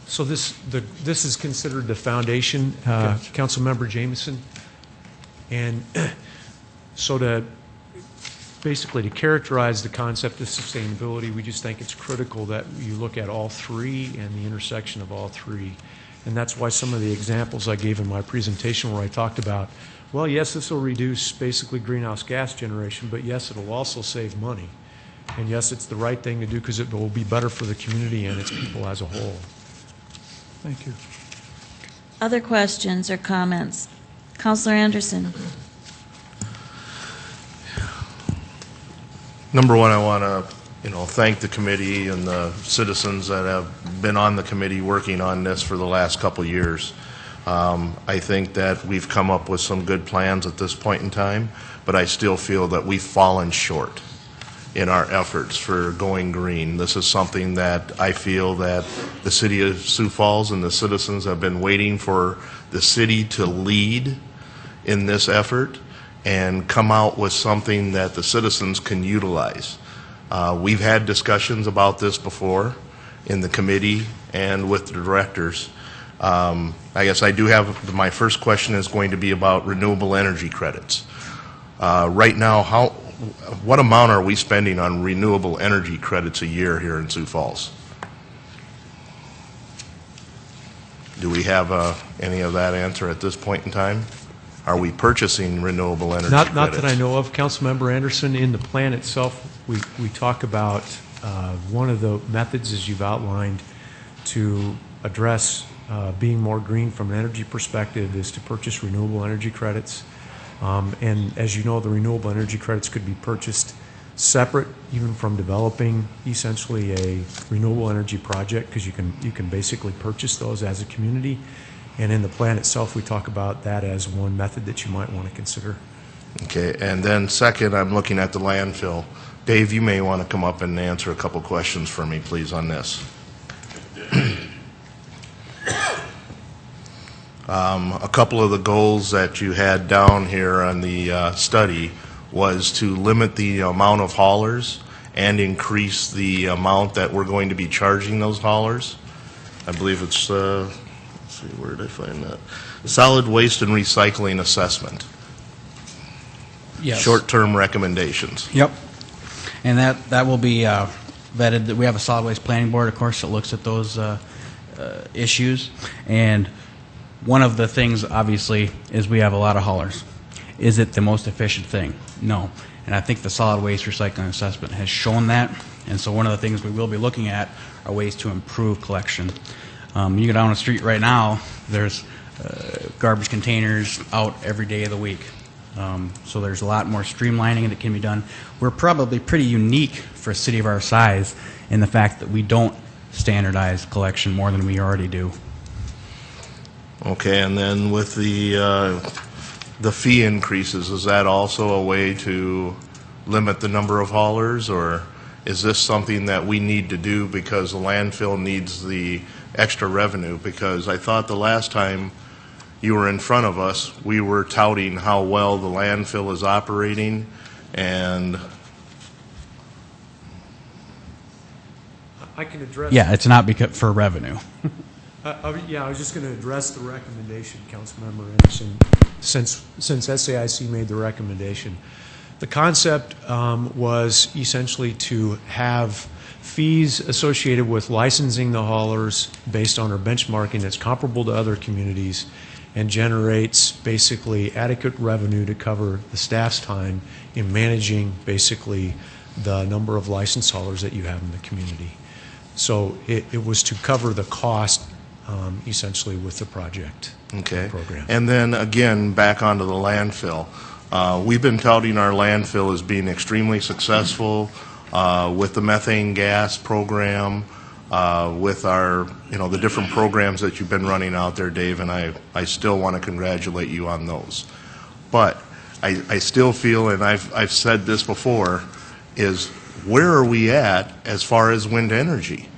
So this is considered the foundation, Gotcha. Councilmember Jameson. And so to basically to characterize the concept of sustainability, we just think it's critical that you look at all 3 and the intersection of all 3. And that's why some of the examples I gave in my presentation where I talked about, well, yes, this will reduce basically greenhouse gas generation, but yes, it'll also save money. And yes, it's the right thing to do because it will be better for the community and its people as a whole. Thank you. Other questions or comments? Counselor Anderson. Number one, I want to, thank the committee and the citizens that have been on the committee working on this for the last couple years. I think that we've come up with some good plans at this point in time, but I still feel that we've fallen short in our efforts for going green. This is something that I feel that the City of Sioux Falls and the citizens have been waiting for the city to lead in this effort and come out with something that the citizens can utilize. We've had discussions about this before in the committee and with the directors. I guess I do have, my first question is going to be about renewable energy credits. Right now, what amount are we spending on renewable energy credits a year here in Sioux Falls? Do we have any of that answer at this point in time? Are we purchasing renewable energy credits? Not that I know of. Councilmember Anderson, in the plan itself, we talk about one of the methods, as you've outlined, to address being more green from an energy perspective is to purchase renewable energy credits. And as you know, the renewable energy credits could be purchased separate even from developing essentially a renewable energy project, because you can basically purchase those as a community. And in the plan itself, we talk about that as one method that you might want to consider. Okay, and then second, I'm looking at the landfill. Dave, you may want to come up and answer a couple questions for me, please, on this. A couple of the goals that you had down here on the study was to limit the amount of haulers and increase the amount that we're going to be charging those haulers. I believe it's, let's see, where did I find that? Solid waste and recycling assessment. Yes. Short-term recommendations. Yep. And that will be vetted. We have a solid waste planning board, of course, that looks at those issues. And one of the things, obviously, is we have a lot of haulers. Is it the most efficient thing? No. And I think the solid waste recycling assessment has shown that. And so one of the things we will be looking at are ways to improve collection. You go down the street right now, there's garbage containers out every day of the week. So there's a lot more streamlining that can be done. We're probably pretty unique for a city of our size in the fact that we don't standardize collection more than we already do. Okay, and then with the fee increases, is that also a way to limit the number of haulers, or is this something that we need to do because the landfill needs the extra revenue? Because I thought the last time you were in front of us, we were touting how well the landfill is operating, and I can address. Yeah, it's not because for revenue. Yeah, I was just going to address the recommendation, Councilmember Anderson, since SAIC made the recommendation. The concept was essentially to have fees associated with licensing the haulers based on our benchmarking that's comparable to other communities and generates basically adequate revenue to cover the staff's time in managing basically the number of licensed haulers that you have in the community. So it was to cover the cost essentially with the project program. And then again, back onto the landfill. We've been touting our landfill as being extremely successful with the methane gas program, with our, the different programs that you've been running out there, Dave, and I still want to congratulate you on those. But I still feel, and I've said this before, is where are we at as far as wind energy?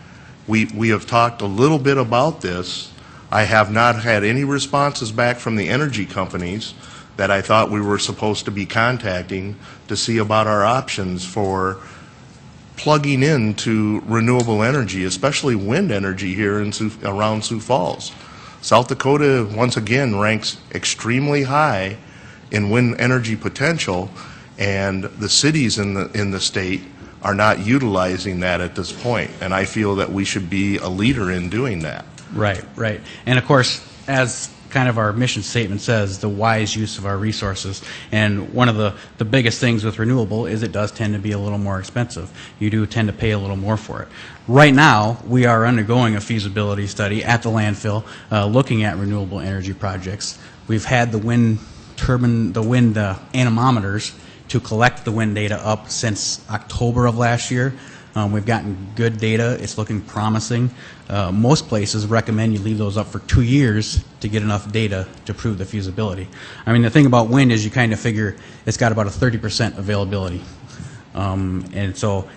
We have talked a little bit about this. I have not had any responses back from the energy companies that I thought we were supposed to be contacting to see about our options for plugging into renewable energy, especially wind energy here in around Sioux Falls. South Dakota, once again, ranks extremely high in wind energy potential, and the cities in the state are not utilizing that at this point, and I feel that we should be a leader in doing that. Right, right. And of course, as kind of our mission statement says, the wise use of our resources. And one of the biggest things with renewable is it does tend to be a little more expensive. You do tend to pay a little more for it. Right now, we are undergoing a feasibility study at the landfill looking at renewable energy projects. We've had the wind turbine, the wind anemometers to collect the wind data up since October of last year. We've gotten good data. It's looking promising. Most places recommend you leave those up for 2 years to get enough data to prove the feasibility. I mean, the thing about wind is you kind of figure it's got about a 30% availability. And so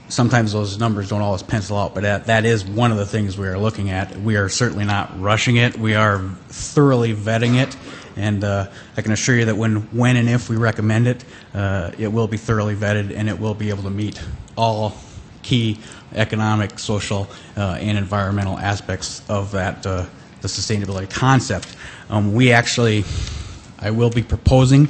sometimes those numbers don't always pencil out, but that is one of the things we are looking at. We are certainly not rushing it. We are thoroughly vetting it. And I can assure you that when and if we recommend it, it will be thoroughly vetted and it will be able to meet all key economic, social, and environmental aspects of that, the sustainability concept. I will be proposing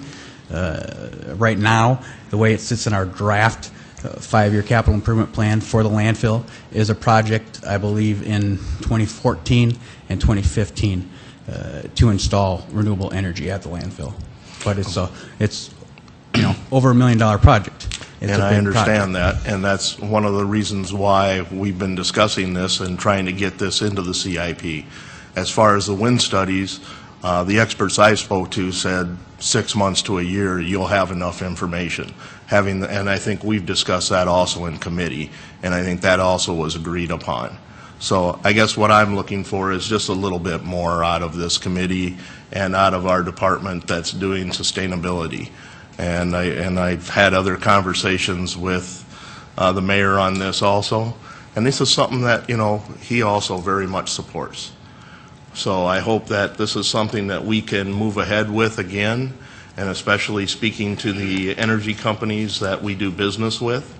right now, the way it sits in our draft 5-year capital improvement plan for the landfill is a project, I believe, in 2014 and 2015 to install renewable energy at the landfill. But it's over $1 million project. And I understand that, and that's one of the reasons why we've been discussing this and trying to get this into the CIP. As far as the wind studies, the experts I spoke to said 6 months to a year you'll have enough information. And I think we've discussed that also in committee, and I think that also was agreed upon. So I guess what I'm looking for is just a little bit more out of this committee and out of our department that's doing sustainability. And I've had other conversations with the mayor on this also, and this is something that he also very much supports. So I hope that this is something that we can move ahead with again, and especially speaking to the energy companies that we do business with.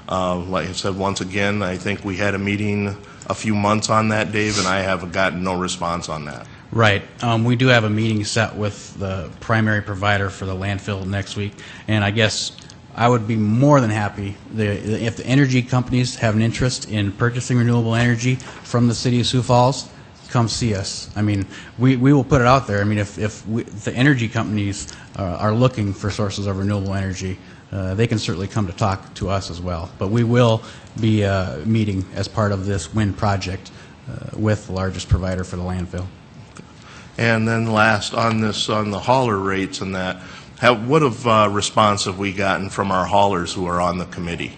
Like I said, once again, I think we had a meeting a few months on that, Dave, and I have gotten no response on that. Right. We do have a meeting set with the primary provider for the landfill next week, and I guess I would be more than happy if the energy companies have an interest in purchasing renewable energy from the City of Sioux Falls. Come see us. I mean, we will put it out there. I mean, if the energy companies are looking for sources of renewable energy, they can certainly come to talk to us as well. But we will be meeting as part of this wind project with the largest provider for the landfill. And then last, on the hauler rates and that, what response have we gotten from our haulers who are on the committee?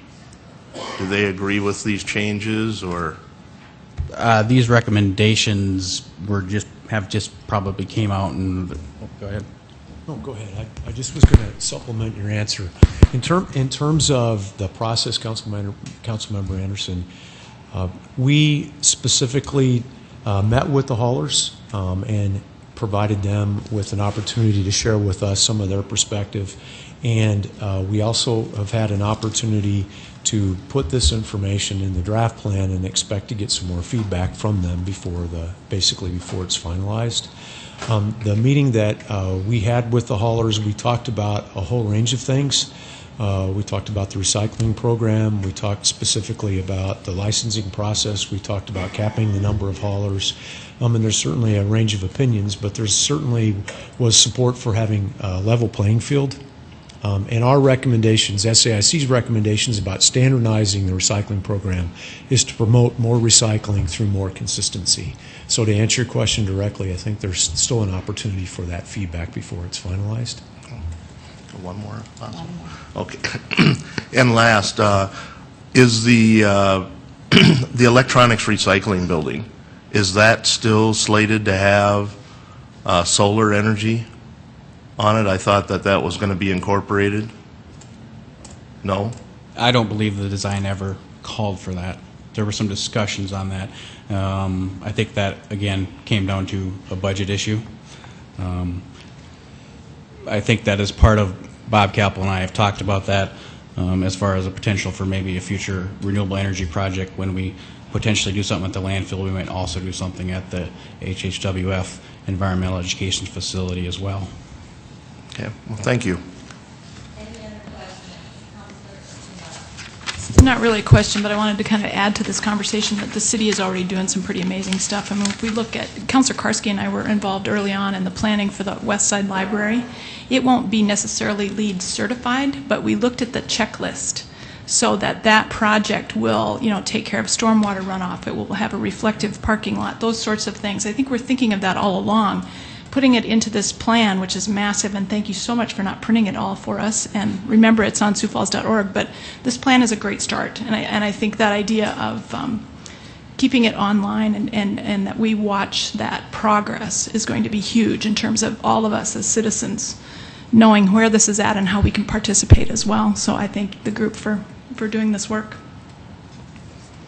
Do they agree with these changes, or? These recommendations have just probably came out and, go ahead. No, go ahead. I just was going to supplement your answer. In terms of the process, Councilmember Anderson, we specifically met with the haulers and provided them with an opportunity to share with us some of their perspective. And we also have had an opportunity to put this information in the draft plan and expect to get some more feedback from them before it's finalized. The meeting that we had with the haulers, we talked about a whole range of things. We talked about the recycling program. We talked specifically about the licensing process. We talked about capping the number of haulers. And there's certainly a range of opinions, but there certainly was support for having a level playing field. And our recommendations, SAIC's recommendations about standardizing the recycling program is to promote more recycling through more consistency. So to answer your question directly, I think there's still an opportunity for that feedback before it's finalized. One more, if possible. Okay. And last, is the the electronics recycling building, is that still slated to have solar energy on it? I thought that was going to be incorporated. No? I don't believe the design ever called for that. There were some discussions on that. I think that, again, came down to a budget issue. I think that as part of Bob Capel and I have talked about that as far as a potential for maybe a future renewable energy project. When we potentially do something at the landfill, we might also do something at the HHWF Environmental Education Facility as well. Okay, well, thank you. Any other questions? Not really a question, but I wanted to kind of add to this conversation that the city is already doing some pretty amazing stuff. I mean, if we look at, Councilor Karski and I were involved early on in the planning for the West Side Library. It won't be necessarily LEED certified, but we looked at the checklist so that that project will, take care of stormwater runoff. It will have a reflective parking lot, those sorts of things. I think we're thinking of that all along. Putting it into this plan, which is massive, and thank you so much for not printing it all for us. And remember, it's on siouxfalls.org, but this plan is a great start. And I think that idea of keeping it online and that we watch that progress is going to be huge in terms of all of us as citizens knowing where this is at and how we can participate as well. So I thank the group for doing this work.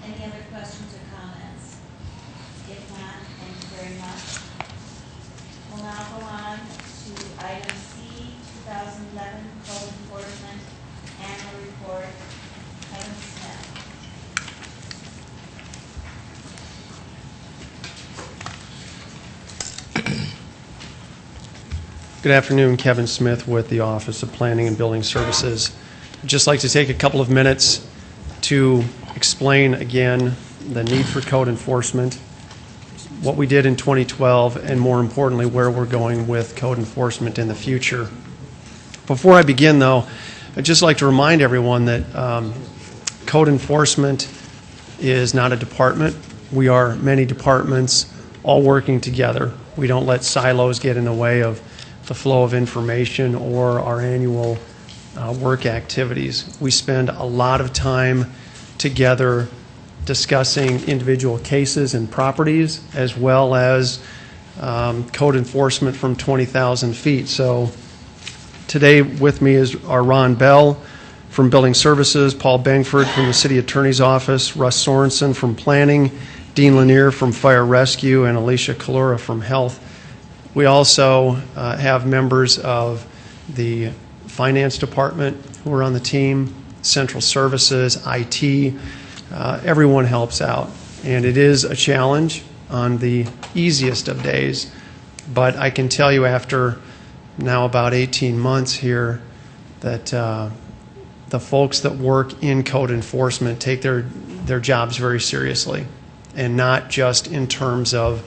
Any other questions or comments? If not, thank you very much. We'll now go on to item C, 2011 Code Enforcement Annual Report. Item Smith. Good afternoon, Kevin Smith with the Office of Planning and Building Services. I'd just like to take a couple of minutes to explain again the need for code enforcement, what we did in 2012, and more importantly, where we're going with code enforcement in the future. Before I begin, though, I'd just like to remind everyone that code enforcement is not a department. We are many departments all working together. We don't let silos get in the way of the flow of information or our annual work activities. We spend a lot of time together discussing individual cases and properties, as well as code enforcement from 20,000 feet. So today with me is our Ron Bell from Building Services, Paul Bangford from the City Attorney's Office, Russ Sorensen from Planning, Dean Lanier from Fire Rescue, and Alicia Kalura from Health. We also have members of the Finance Department who are on the team, Central Services, IT. Everyone helps out. And it is a challenge on the easiest of days. But I can tell you after now about 18 months here that the folks that work in code enforcement take their jobs very seriously. And not just in terms of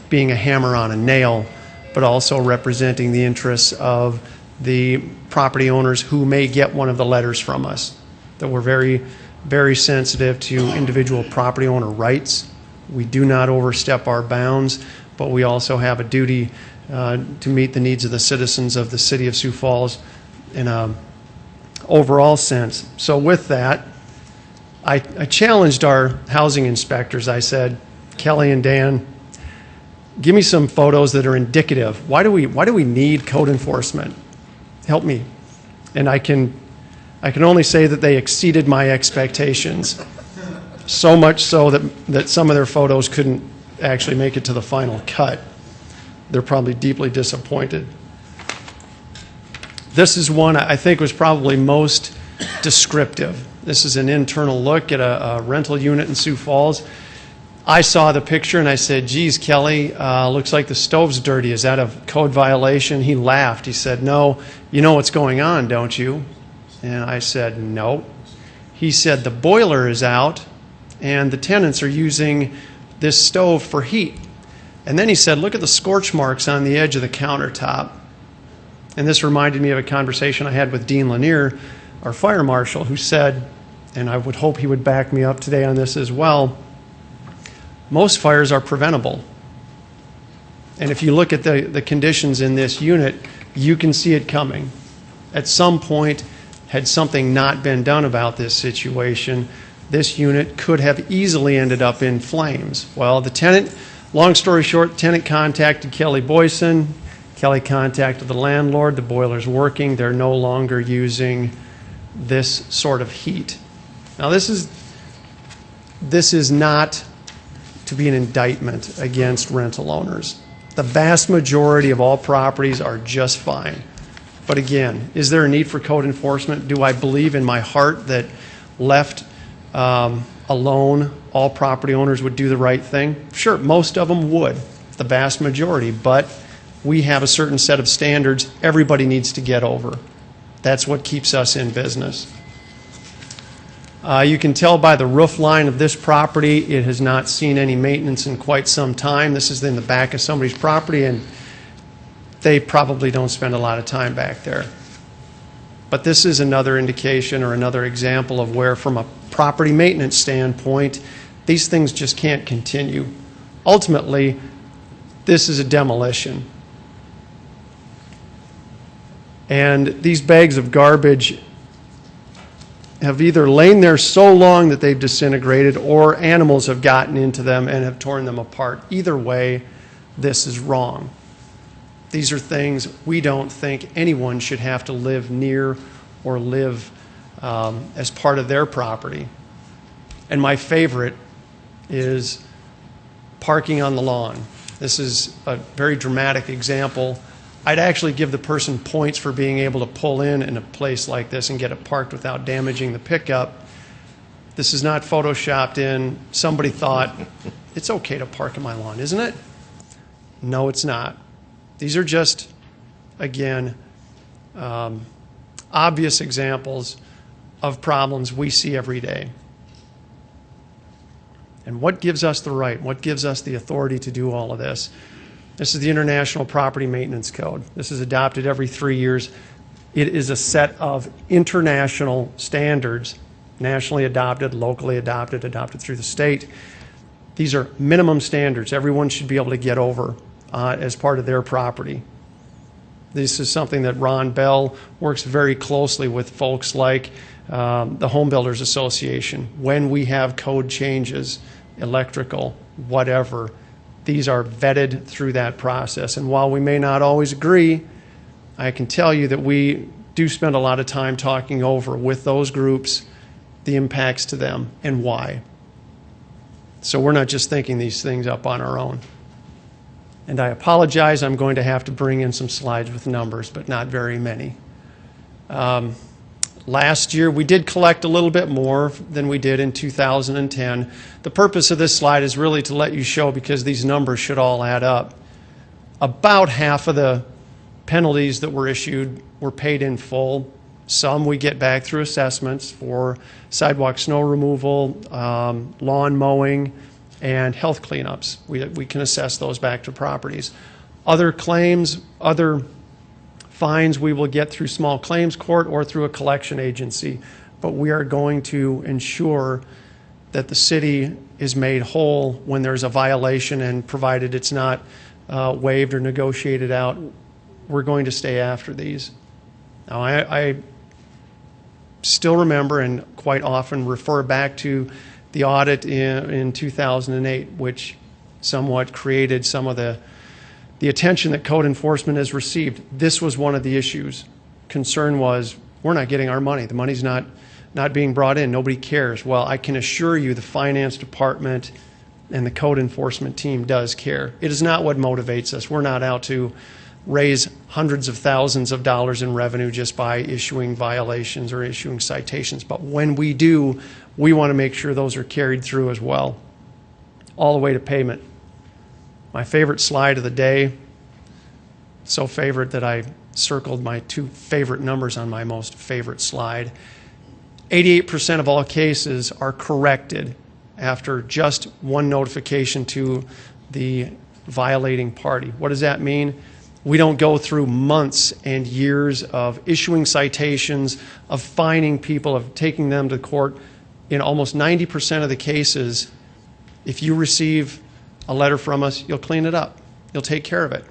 being a hammer on a nail, but also representing the interests of the property owners who may get one of the letters from us, that we're very, very sensitive to individual property owner rights. We do not overstep our bounds, but we also have a duty to meet the needs of the citizens of the City of Sioux Falls in an overall sense. So with that, I challenged our housing inspectors. I said, Kelly and Dan, give me some photos that are indicative. Why do we need code enforcement? Help me. And I can only say that they exceeded my expectations. So much so that some of their photos couldn't actually make it to the final cut. They're probably deeply disappointed. This is one I think was probably most descriptive. This is an internal look at a rental unit in Sioux Falls. I saw the picture and I said, geez, Kelly, looks like the stove's dirty. Is that a code violation? He laughed. He said, no, you know what's going on, don't you? And I said, no. He said, the boiler is out and the tenants are using this stove for heat. And then he said, look at the scorch marks on the edge of the countertop. And this reminded me of a conversation I had with Dean Lanier, our fire marshal, who said, and I would hope he would back me up today on this as well, most fires are preventable. And if you look at the conditions in this unit, you can see it coming. At some point, had something not been done about this situation, this unit could have easily ended up in flames. Well, the tenant, long story short, the tenant contacted Kelly Boyson. Kelly contacted the landlord. The boiler's working. They're no longer using this sort of heat. Now, this is not to be an indictment against rental owners. The vast majority of all properties are just fine. But again, is there a need for code enforcement? Do I believe in my heart that left alone, all property owners would do the right thing? Sure, most of them would, the vast majority, but we have a certain set of standards everybody needs to get over. That's what keeps us in business. You can tell by the roof line of this property, it has not seen any maintenance in quite some time. This is in the back of somebody's property, and they probably don't spend a lot of time back there. But this is another indication or another example of where, from a property maintenance standpoint, these things just can't continue. Ultimately, this is a demolition. And these bags of garbage have either lain there so long that they've disintegrated, or animals have gotten into them and have torn them apart. Either way, this is wrong. These are things we don't think anyone should have to live near or live as part of their property. And my favorite is parking on the lawn. This is a very dramatic example. I'd actually give the person points for being able to pull in a place like this and get it parked without damaging the pickup. This is not photoshopped in. Somebody thought, it's okay to park on my lawn, isn't it? No, it's not. These are just, again, obvious examples of problems we see every day. And what gives us the right? What gives us the authority to do all of this? This is the International Property Maintenance Code. This is adopted every 3 years. It is a set of international standards, nationally adopted, locally adopted, adopted through the state. These are minimum standards everyone should be able to get over as part of their property. This is something that Ron Bell works very closely with folks like the Home Builders Association. When we have code changes, electrical, whatever, these are vetted through that process. And while we may not always agree, I can tell you that we do spend a lot of time talking over with those groups the impacts to them and why. So we're not just thinking these things up on our own. And I apologize, I'm going to have to bring in some slides with numbers, but not very many. Last year, we did collect a little bit more than we did in 2010. The purpose of this slide is really to let you show, because these numbers should all add up. About half of the penalties that were issued were paid in full. Some we get back through assessments for sidewalk snow removal, lawn mowing, and health cleanups. We can assess those back to properties. Other claims, other fines we will get through small claims court or through a collection agency. But we are going to ensure that the city is made whole when there's a violation, and provided it's not waived or negotiated out, we're going to stay after these. Now, I still remember and quite often refer back to the audit in 2008, which somewhat created some of the attention that code enforcement has received. This was one of the issues. Concern was, we're not getting our money. The money's not being brought in. Nobody cares. Well, I can assure you the finance department and the code enforcement team does care. It is not what motivates us. We're not out to raise hundreds of thousands of dollars in revenue just by issuing violations or issuing citations. But when we do, we want to make sure those are carried through as well, all the way to payment. My favorite slide of the day, so favorite that I circled my 2 favorite numbers on my most favorite slide. 88% of all cases are corrected after just one notification to the violating party. What does that mean? We don't go through months and years of issuing citations, of fining people, of taking them to court. In almost 90% of the cases, if you receive a letter from us, you'll clean it up. You'll take care of it.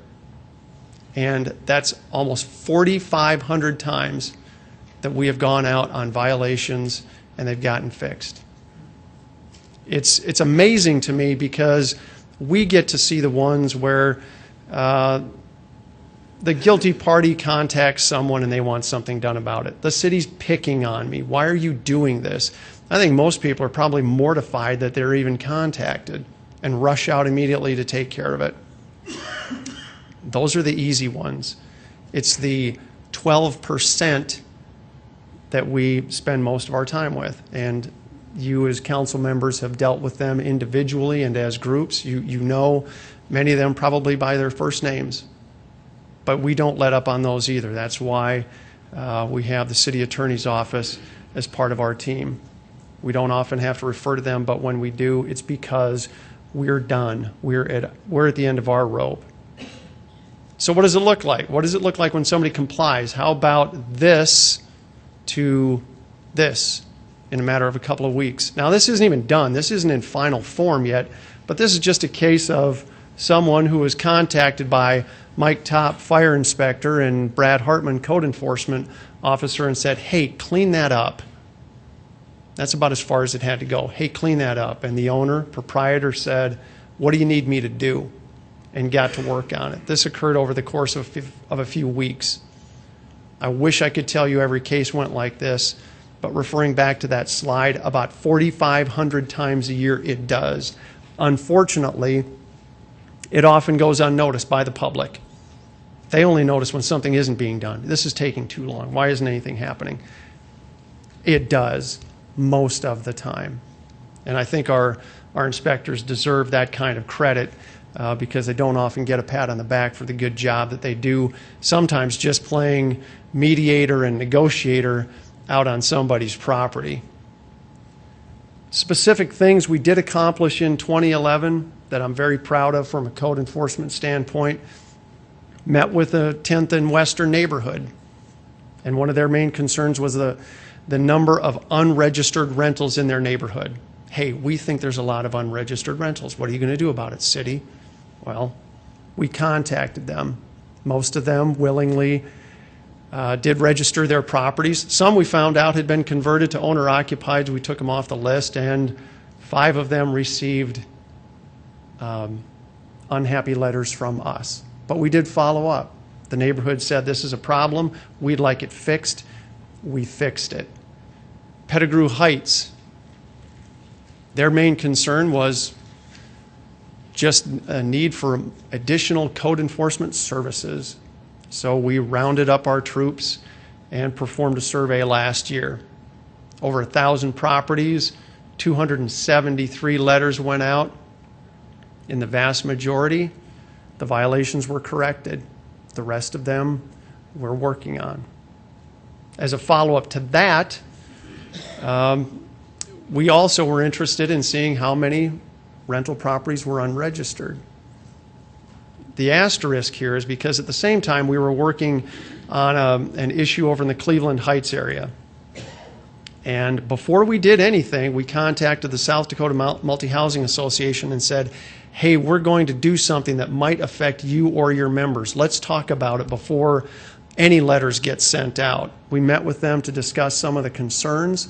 And that's almost 4,500 times that we have gone out on violations and they've gotten fixed. It's amazing to me because we get to see the ones where the guilty party contacts someone and they want something done about it. The city's picking on me. Why are you doing this? I think most people are probably mortified that they're even contacted and rush out immediately to take care of it. Those are the easy ones. It's the 12% that we spend most of our time with. And you as council members have dealt with them individually and as groups. You know many of them probably by their first names. But we don't let up on those either. That's why we have the city attorney's office as part of our team. We don't often have to refer to them, but when we do, it's because we're done. We're at the end of our rope. So what does it look like? What does it look like when somebody complies? How about this to this in a matter of a couple of weeks? Now, this isn't even done. This isn't in final form yet, but this is just a case of someone who was contacted by Mike Top, fire inspector, and Brad Hartman, code enforcement officer, and said, hey, clean that up. That's about as far as it had to go. Hey, clean that up. And the owner, proprietor, said, what do you need me to do? And got to work on it. This occurred over the course of a few weeks. I wish I could tell you every case went like this, but referring back to that slide, about 4,500 times a year it does. Unfortunately, it often goes unnoticed by the public. They only notice when something isn't being done. This is taking too long. Why isn't anything happening? It does most of the time. And I think our inspectors deserve that kind of credit because they don't often get a pat on the back for the good job that they do, sometimes just playing mediator and negotiator out on somebody's property. Specific things we did accomplish in 2011 that I'm very proud of from a code enforcement standpoint. Met with the 10th and Western neighborhood, and one of their main concerns was the number of unregistered rentals in their neighborhood. Hey, we think there's a lot of unregistered rentals. What are you going to do about it, city? Well, we contacted them. Most of them willingly did register their properties. Some we found out had been converted to owner-occupied. We took them off the list, and 5 of them received unhappy letters from us. But we did follow up. The neighborhood said this is a problem. We'd like it fixed. We fixed it. Pettigrew Heights, their main concern was just a need for additional code enforcement services. So we rounded up our troops and performed a survey last year. Over 1,000 properties, 273 letters went out. In the vast majority, the violations were corrected. The rest of them we're working on. As a follow-up to that, we also were interested in seeing how many rental properties were unregistered. The asterisk here is because at the same time we were working on an issue over in the Cleveland Heights area. And before we did anything, we contacted the South Dakota Multi-Housing Association and said, hey, we're going to do something that might affect you or your members. Let's talk about it before any letters get sent out. We met with them to discuss some of the concerns,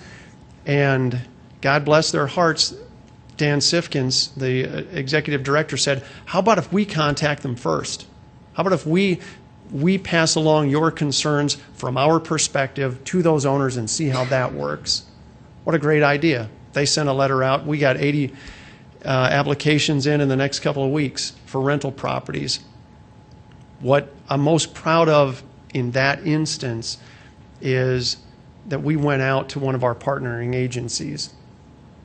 and God bless their hearts, Dan Sifkins, the executive director, said, how about if we contact them first? How about if we pass along your concerns from our perspective to those owners and see how that works? What a great idea. They sent a letter out. We got 80 applications in the next couple of weeks for rental properties. What I'm most proud of in that instance is that we went out to one of our partnering agencies.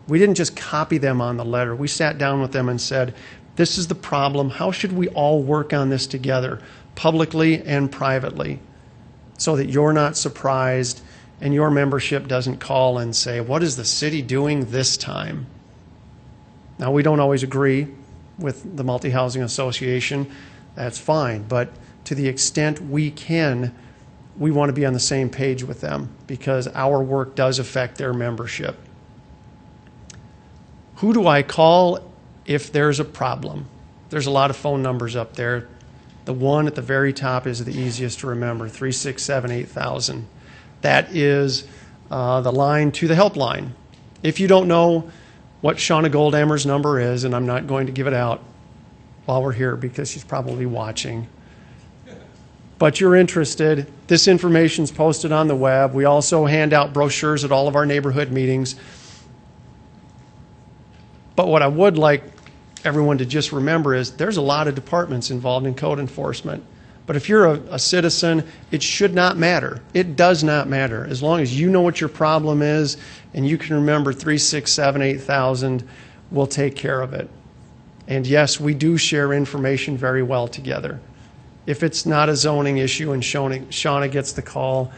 We didn't just copy them on the letter. We sat down with them and said, this is the problem. How should we all work on this together, publicly and privately, so that you're not surprised and your membership doesn't call and say, what is the city doing this time? Now, we don't always agree with the Multi-Housing Association. That's fine. But to the extent we can, we want to be on the same page with them because our work does affect their membership. Who do I call if there's a problem? There's a lot of phone numbers up there. The one at the very top is the easiest to remember, 367-8000. That is the line to the helpline. If you don't know what Shauna Goldhammer's number is, and I'm not going to give it out while we're here because she's probably watching, but you're interested, this information's posted on the web. We also hand out brochures at all of our neighborhood meetings. But what I would like everyone to just remember is there's a lot of departments involved in code enforcement. But if you're a citizen, it should not matter. It does not matter. As long as you know what your problem is and you can remember 367-8000, we'll take care of it. And yes, we do share information very well together. If it's not a zoning issue and Shauna gets the call,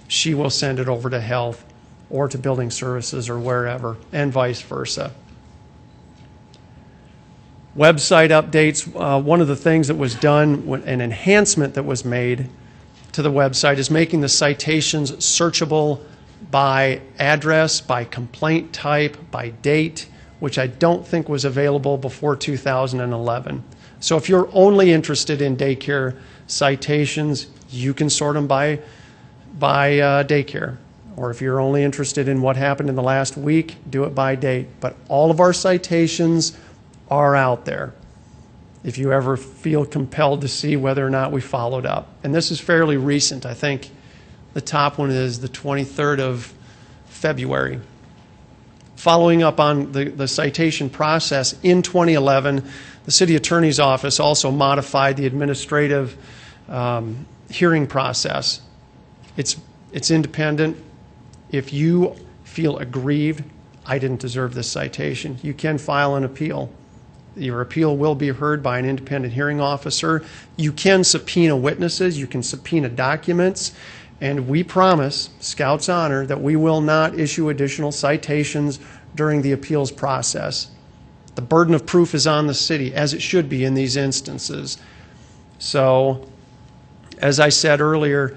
she will send it over to health or to building services or wherever, and vice versa. Website updates, one of the things that was done, an enhancement that was made to the website is making the citations searchable by address, by complaint type, by date, which I don't think was available before 2011. So if you're only interested in daycare citations, you can sort them by daycare. Or if you're only interested in what happened in the last week, do it by date. But all of our citations are out there if you ever feel compelled to see whether or not we followed up. And this is fairly recent. I think the top one is the 23rd of February. Following up on the citation process, in 2011, the City Attorney's Office also modified the administrative hearing process. It's independent. If you feel aggrieved, I didn't deserve this citation, you can file an appeal. Your appeal will be heard by an independent hearing officer. You can subpoena witnesses, you can subpoena documents, and we promise, Scout's honor, that we will not issue additional citations during the appeals process. The burden of proof is on the city, as it should be in these instances. So, as I said earlier,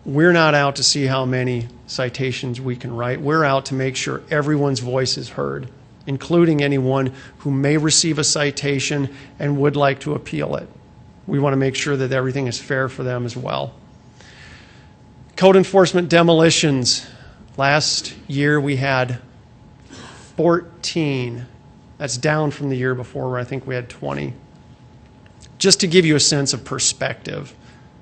we're not out to see how many citations we can write. We're out to make sure everyone's voice is heard, including anyone who may receive a citation and would like to appeal it. We want to make sure that everything is fair for them as well. Code enforcement demolitions. Last year we had 14. That's down from the year before where I think we had 20. Just to give you a sense of perspective,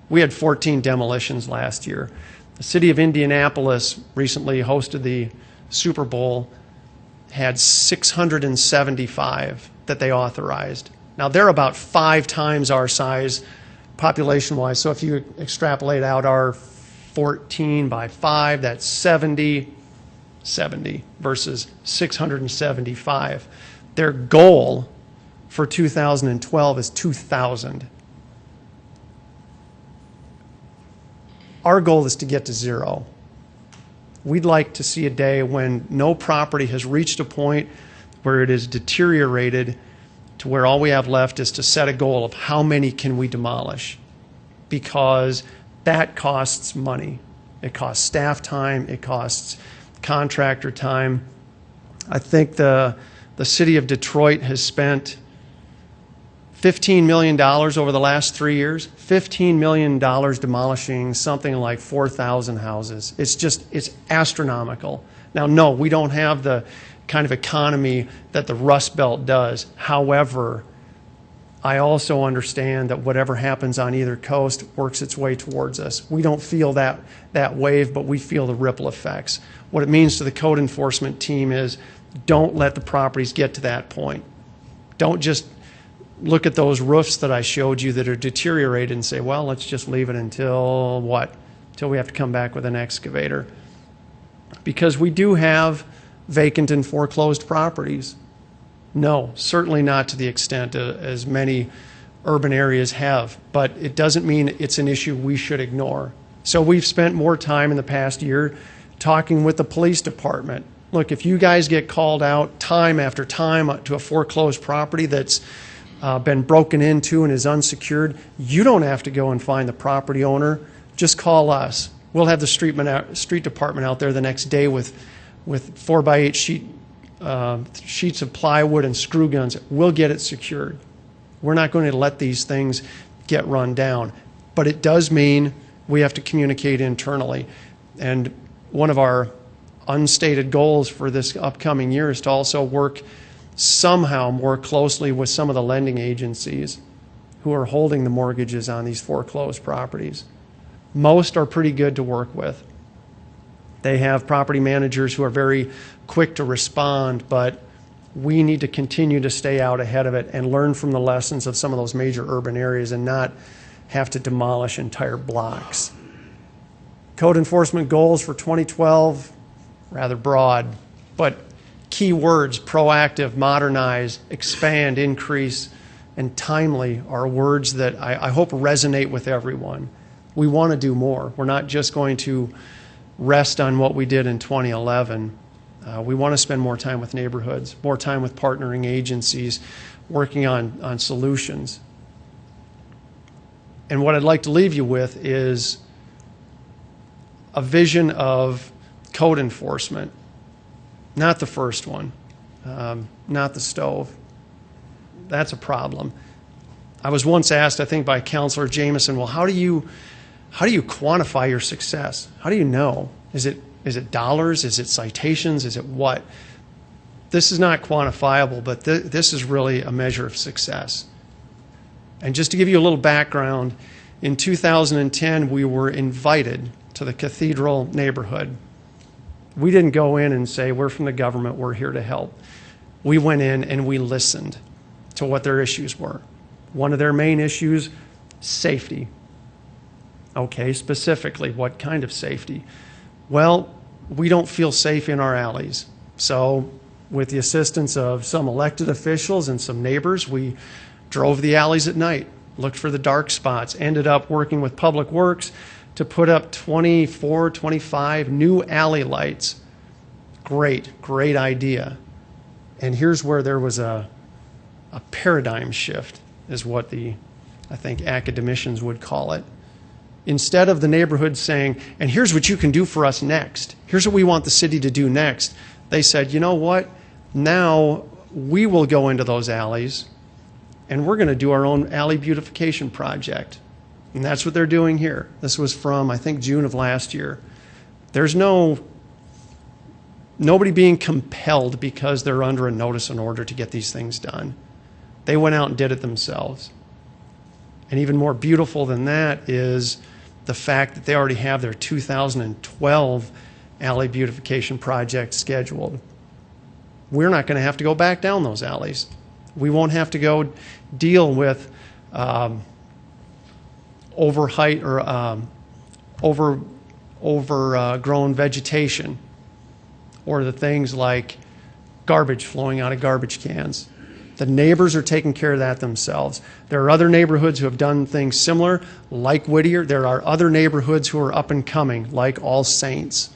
we had 14 demolitions last year. The city of Indianapolis recently hosted the Super Bowl, had 675 that they authorized. Now they're about 5 times our size population-wise, so if you extrapolate out our 14 by 5, that's 70 versus 675. Their goal for 2012 is 2,000. Our goal is to get to 0. We'd like to see a day when no property has reached a point where it is deteriorated to where all we have left is to set a goal of how many can we demolish. Because That costs money. It costs staff time, it costs contractor time. I think the city of Detroit has spent $15 million over the last 3 years, $15 million demolishing something like 4,000 houses. It's astronomical. Now, no, we don't have the kind of economy that the Rust Belt does. However, I also understand that whatever happens on either coast works its way towards us. We don't feel that wave, but we feel the ripple effects. What it means to the code enforcement team is don't let the properties get to that point. Don't just look at those roofs that I showed you that are deteriorated and say, well, let's just leave it until what? Until we have to come back with an excavator. Because we do have vacant and foreclosed properties. No, certainly not to the extent as many urban areas have, but it doesn't mean it's an issue we should ignore. So we've spent more time in the past year talking with the police department. Look, if you guys get called out time after time to a foreclosed property that's been broken into and is unsecured, you don't have to go and find the property owner. Just call us. We'll have the street department out there the next day with 4x8 sheets of plywood and screw guns. We'll get it secured. We're not going to let these things get run down. But it does mean we have to communicate internally. And one of our unstated goals for this upcoming year is to also work somehow more closely with some of the lending agencies who are holding the mortgages on these foreclosed properties. Most are pretty good to work with. They have property managers who are very quick to respond, but we need to continue to stay out ahead of it and learn from the lessons of some of those major urban areas and not have to demolish entire blocks. Code enforcement goals for 2012, rather broad, but key words: proactive, modernize, expand, increase, and timely are words that I hope resonate with everyone. We want to do more. We're not just going to rest on what we did in 2011. We want to spend more time with neighborhoods, more time with partnering agencies, working on solutions. And what I'd like to leave you with is a vision of code enforcement. Not the first one, not the stove. That's a problem. I was once asked, I think by Councilor Jameson, well, how do you quantify your success? How do you know? Is it dollars? Is it citations? Is it what? This is not quantifiable, but this is really a measure of success. And just to give you a little background, in 2010, we were invited to the Cathedral neighborhood. We didn't go in and say, we're from the government, we're here to help. We went in and we listened to what their issues were. One of their main issues, safety. Okay, specifically, what kind of safety? Well, we don't feel safe in our alleys. So with the assistance of some elected officials and some neighbors, we drove the alleys at night, looked for the dark spots, ended up working with Public Works to put up 24, 25 new alley lights. Great idea. And here's where there was a paradigm shift, is what I think academicians would call it. Instead of the neighborhood saying, and here's what you can do for us next, here's what we want the city to do next, they said, you know what, now we will go into those alleys and we're going to do our own alley beautification project. And that's what they're doing here. This was from, I think, June of last year. There's nobody being compelled because they're under a notice and order to get these things done. They went out and did it themselves. And even more beautiful than that is the fact that they already have their 2012 alley beautification project scheduled. We're not going to have to go back down those alleys. We won't have to go deal with overheight or overgrown vegetation, or the things like garbage flowing out of garbage cans. The neighbors are taking care of that themselves. There are other neighborhoods who have done things similar, like Whittier. There are other neighborhoods who are up and coming, like All Saints.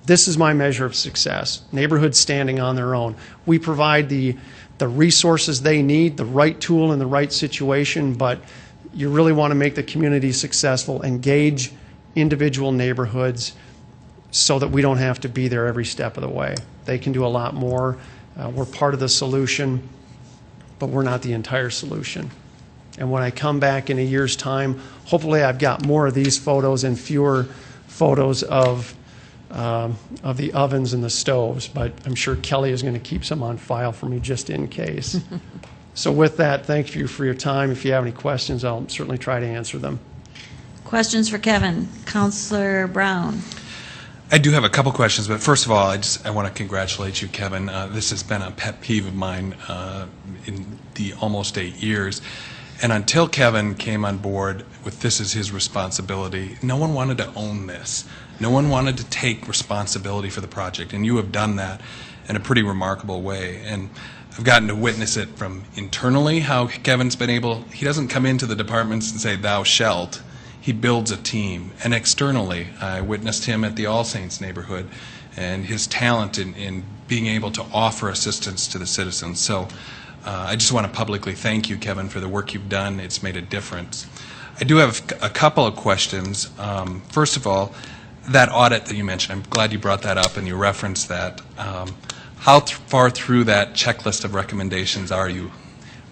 This is my measure of success. Neighborhoods standing on their own. We provide the resources they need, the right tool in the right situation, but you really want to make the community successful, engage individual neighborhoods so that we don't have to be there every step of the way. They can do a lot more. We're part of the solution, but we're not the entire solution. And when I come back in a year's time, hopefully I've got more of these photos and fewer photos of the ovens and the stoves, but I'm sure Kelly is going to keep some on file for me just in case. So with that, thank you for your time. If you have any questions, I'll certainly try to answer them. Questions for Kevin? Councilor Brown. I do have a couple questions, but first of all, I want to congratulate you, Kevin. This has been a pet peeve of mine in the almost 8 years. And until Kevin came on board with this as his responsibility, no one wanted to own this. No one wanted to take responsibility for the project, and you have done that in a pretty remarkable way. And I've gotten to witness it from internally, how Kevin's been able, he doesn't come into the departments and say, thou shalt. He builds a team. And externally, I witnessed him at the All Saints neighborhood and his talent in being able to offer assistance to the citizens. So I just want to publicly thank you, Kevin, for the work you've done. It's made a difference. I do have a couple of questions. First of all, that audit that you mentioned, I'm glad you brought that up and you referenced that. How far through that checklist of recommendations are you?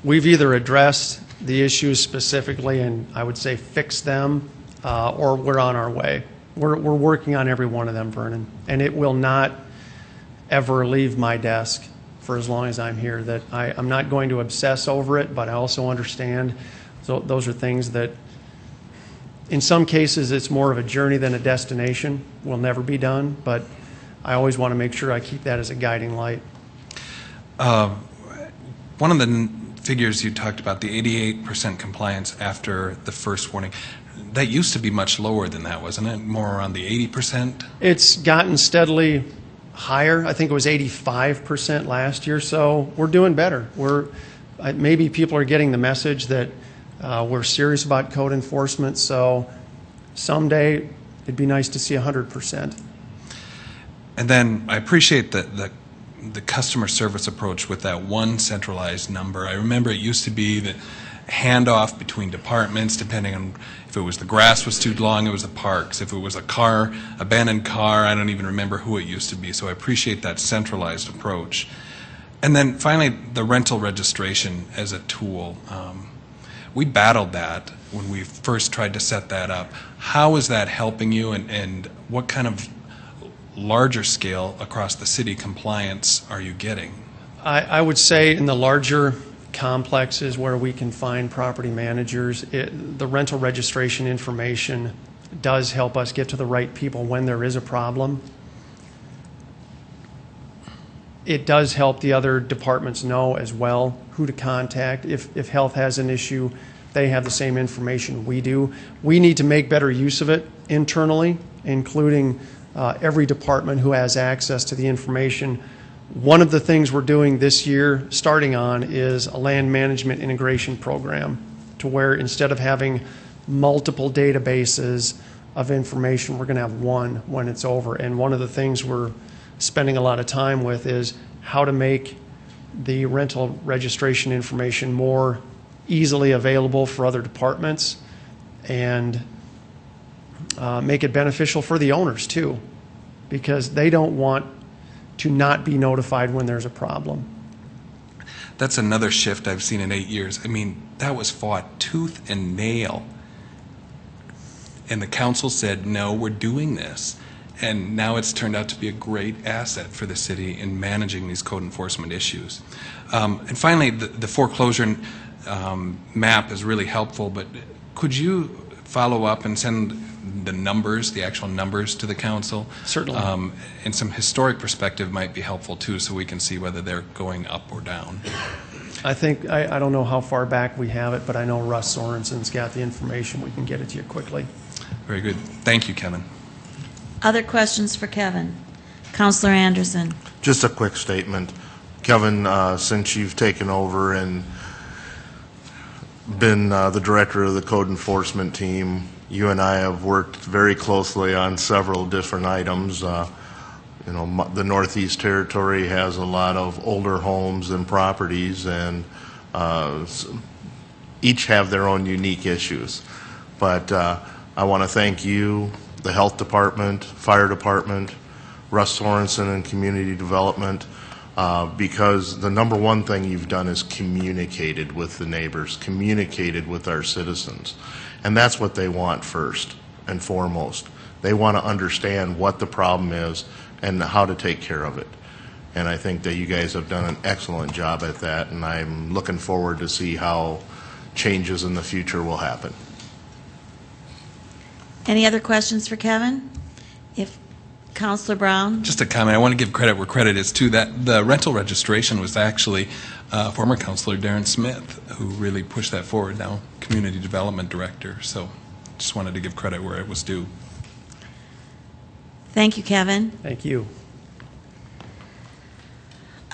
We've either addressed the issues specifically and I would say fixed them, or we're on our way. We're working on every one of them, Vernon, and it will not ever leave my desk for as long as I'm here. That I'm not going to obsess over it, but I also understand those are things that in some cases it's more of a journey than a destination. Will never be done, but I always want to make sure I keep that as a guiding light. One of the figures you talked about, the 88% compliance after the first warning, that used to be much lower than that, wasn't it? More around the 80%? It's gotten steadily higher. I think it was 85% last year, so we're doing better. Maybe people are getting the message that we're serious about code enforcement, so someday it'd be nice to see 100%. And then I appreciate the customer service approach with that one centralized number. I remember it used to be the handoff between departments, depending on if it was the grass was too long, it was the parks. If it was a car, abandoned car, I don't even remember who it used to be. So I appreciate that centralized approach. And then finally, the rental registration as a tool. We battled that when we first tried to set that up. How is that helping you, and what kind of larger scale across the city compliance are you getting? I would say in the larger complexes where we can find property managers, the rental registration information does help us get to the right people when there is a problem. It does help the other departments know as well who to contact. If health has an issue, they have the same information we do. We need to make better use of it internally, including every department who has access to the information. One of the things we're doing this year, starting on, is a land management integration program, to where instead of having multiple databases of information, we're going to have one when it's over. And one of the things we're spending a lot of time with is how to make the rental registration information more easily available for other departments, and make it beneficial for the owners too, because they don't want to not be notified when there's a problem. That's another shift I've seen in 8 years. I mean, that was fought tooth and nail. And the council said, no, we're doing this. And now it's turned out to be a great asset for the city in managing these code enforcement issues. And finally, the foreclosure map is really helpful, but could you follow up and send the numbers, the actual numbers, to the council? Certainly. And some historic perspective might be helpful too, so we can see whether they're going up or down. I think, I don't know how far back we have it, but I know Russ Sorensen's got the information. We can get it to you quickly. Very good. Thank you, Kevin. Other questions for Kevin? Councilor Anderson. Just a quick statement. Kevin, since you've taken over and been the director of the code enforcement team, you and I have worked very closely on several different items. You know, the Northeast Territory has a lot of older homes and properties, and each have their own unique issues. But I want to thank you, the Health Department, Fire Department, Russ Sorensen and Community Development, because the number one thing you've done is communicated with the neighbors, communicated with our citizens. And that's what they want first and foremost. They want to understand what the problem is and how to take care of it. And I think that you guys have done an excellent job at that, and I'm looking forward to see how changes in the future will happen. Any other questions for Kevin? If Councilor Brown? Just a comment. I want to give credit where credit is due. That the rental registration was actually former Councilor Darren Smith who really pushed that forward, now Community Development Director. So just wanted to give credit where it was due. Thank you, Kevin. Thank you.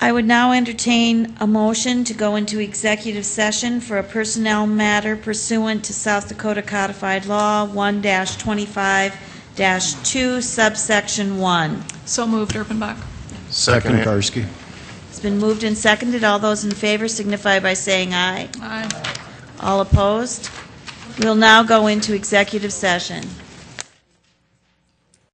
I would now entertain a motion to go into executive session for a personnel matter pursuant to South Dakota Codified Law 1-25-2, subsection 1. So moved, Erpenbach. Second. Karski. It's been moved and seconded. All those in favor signify by saying aye. Aye. All opposed? We'll now go into executive session.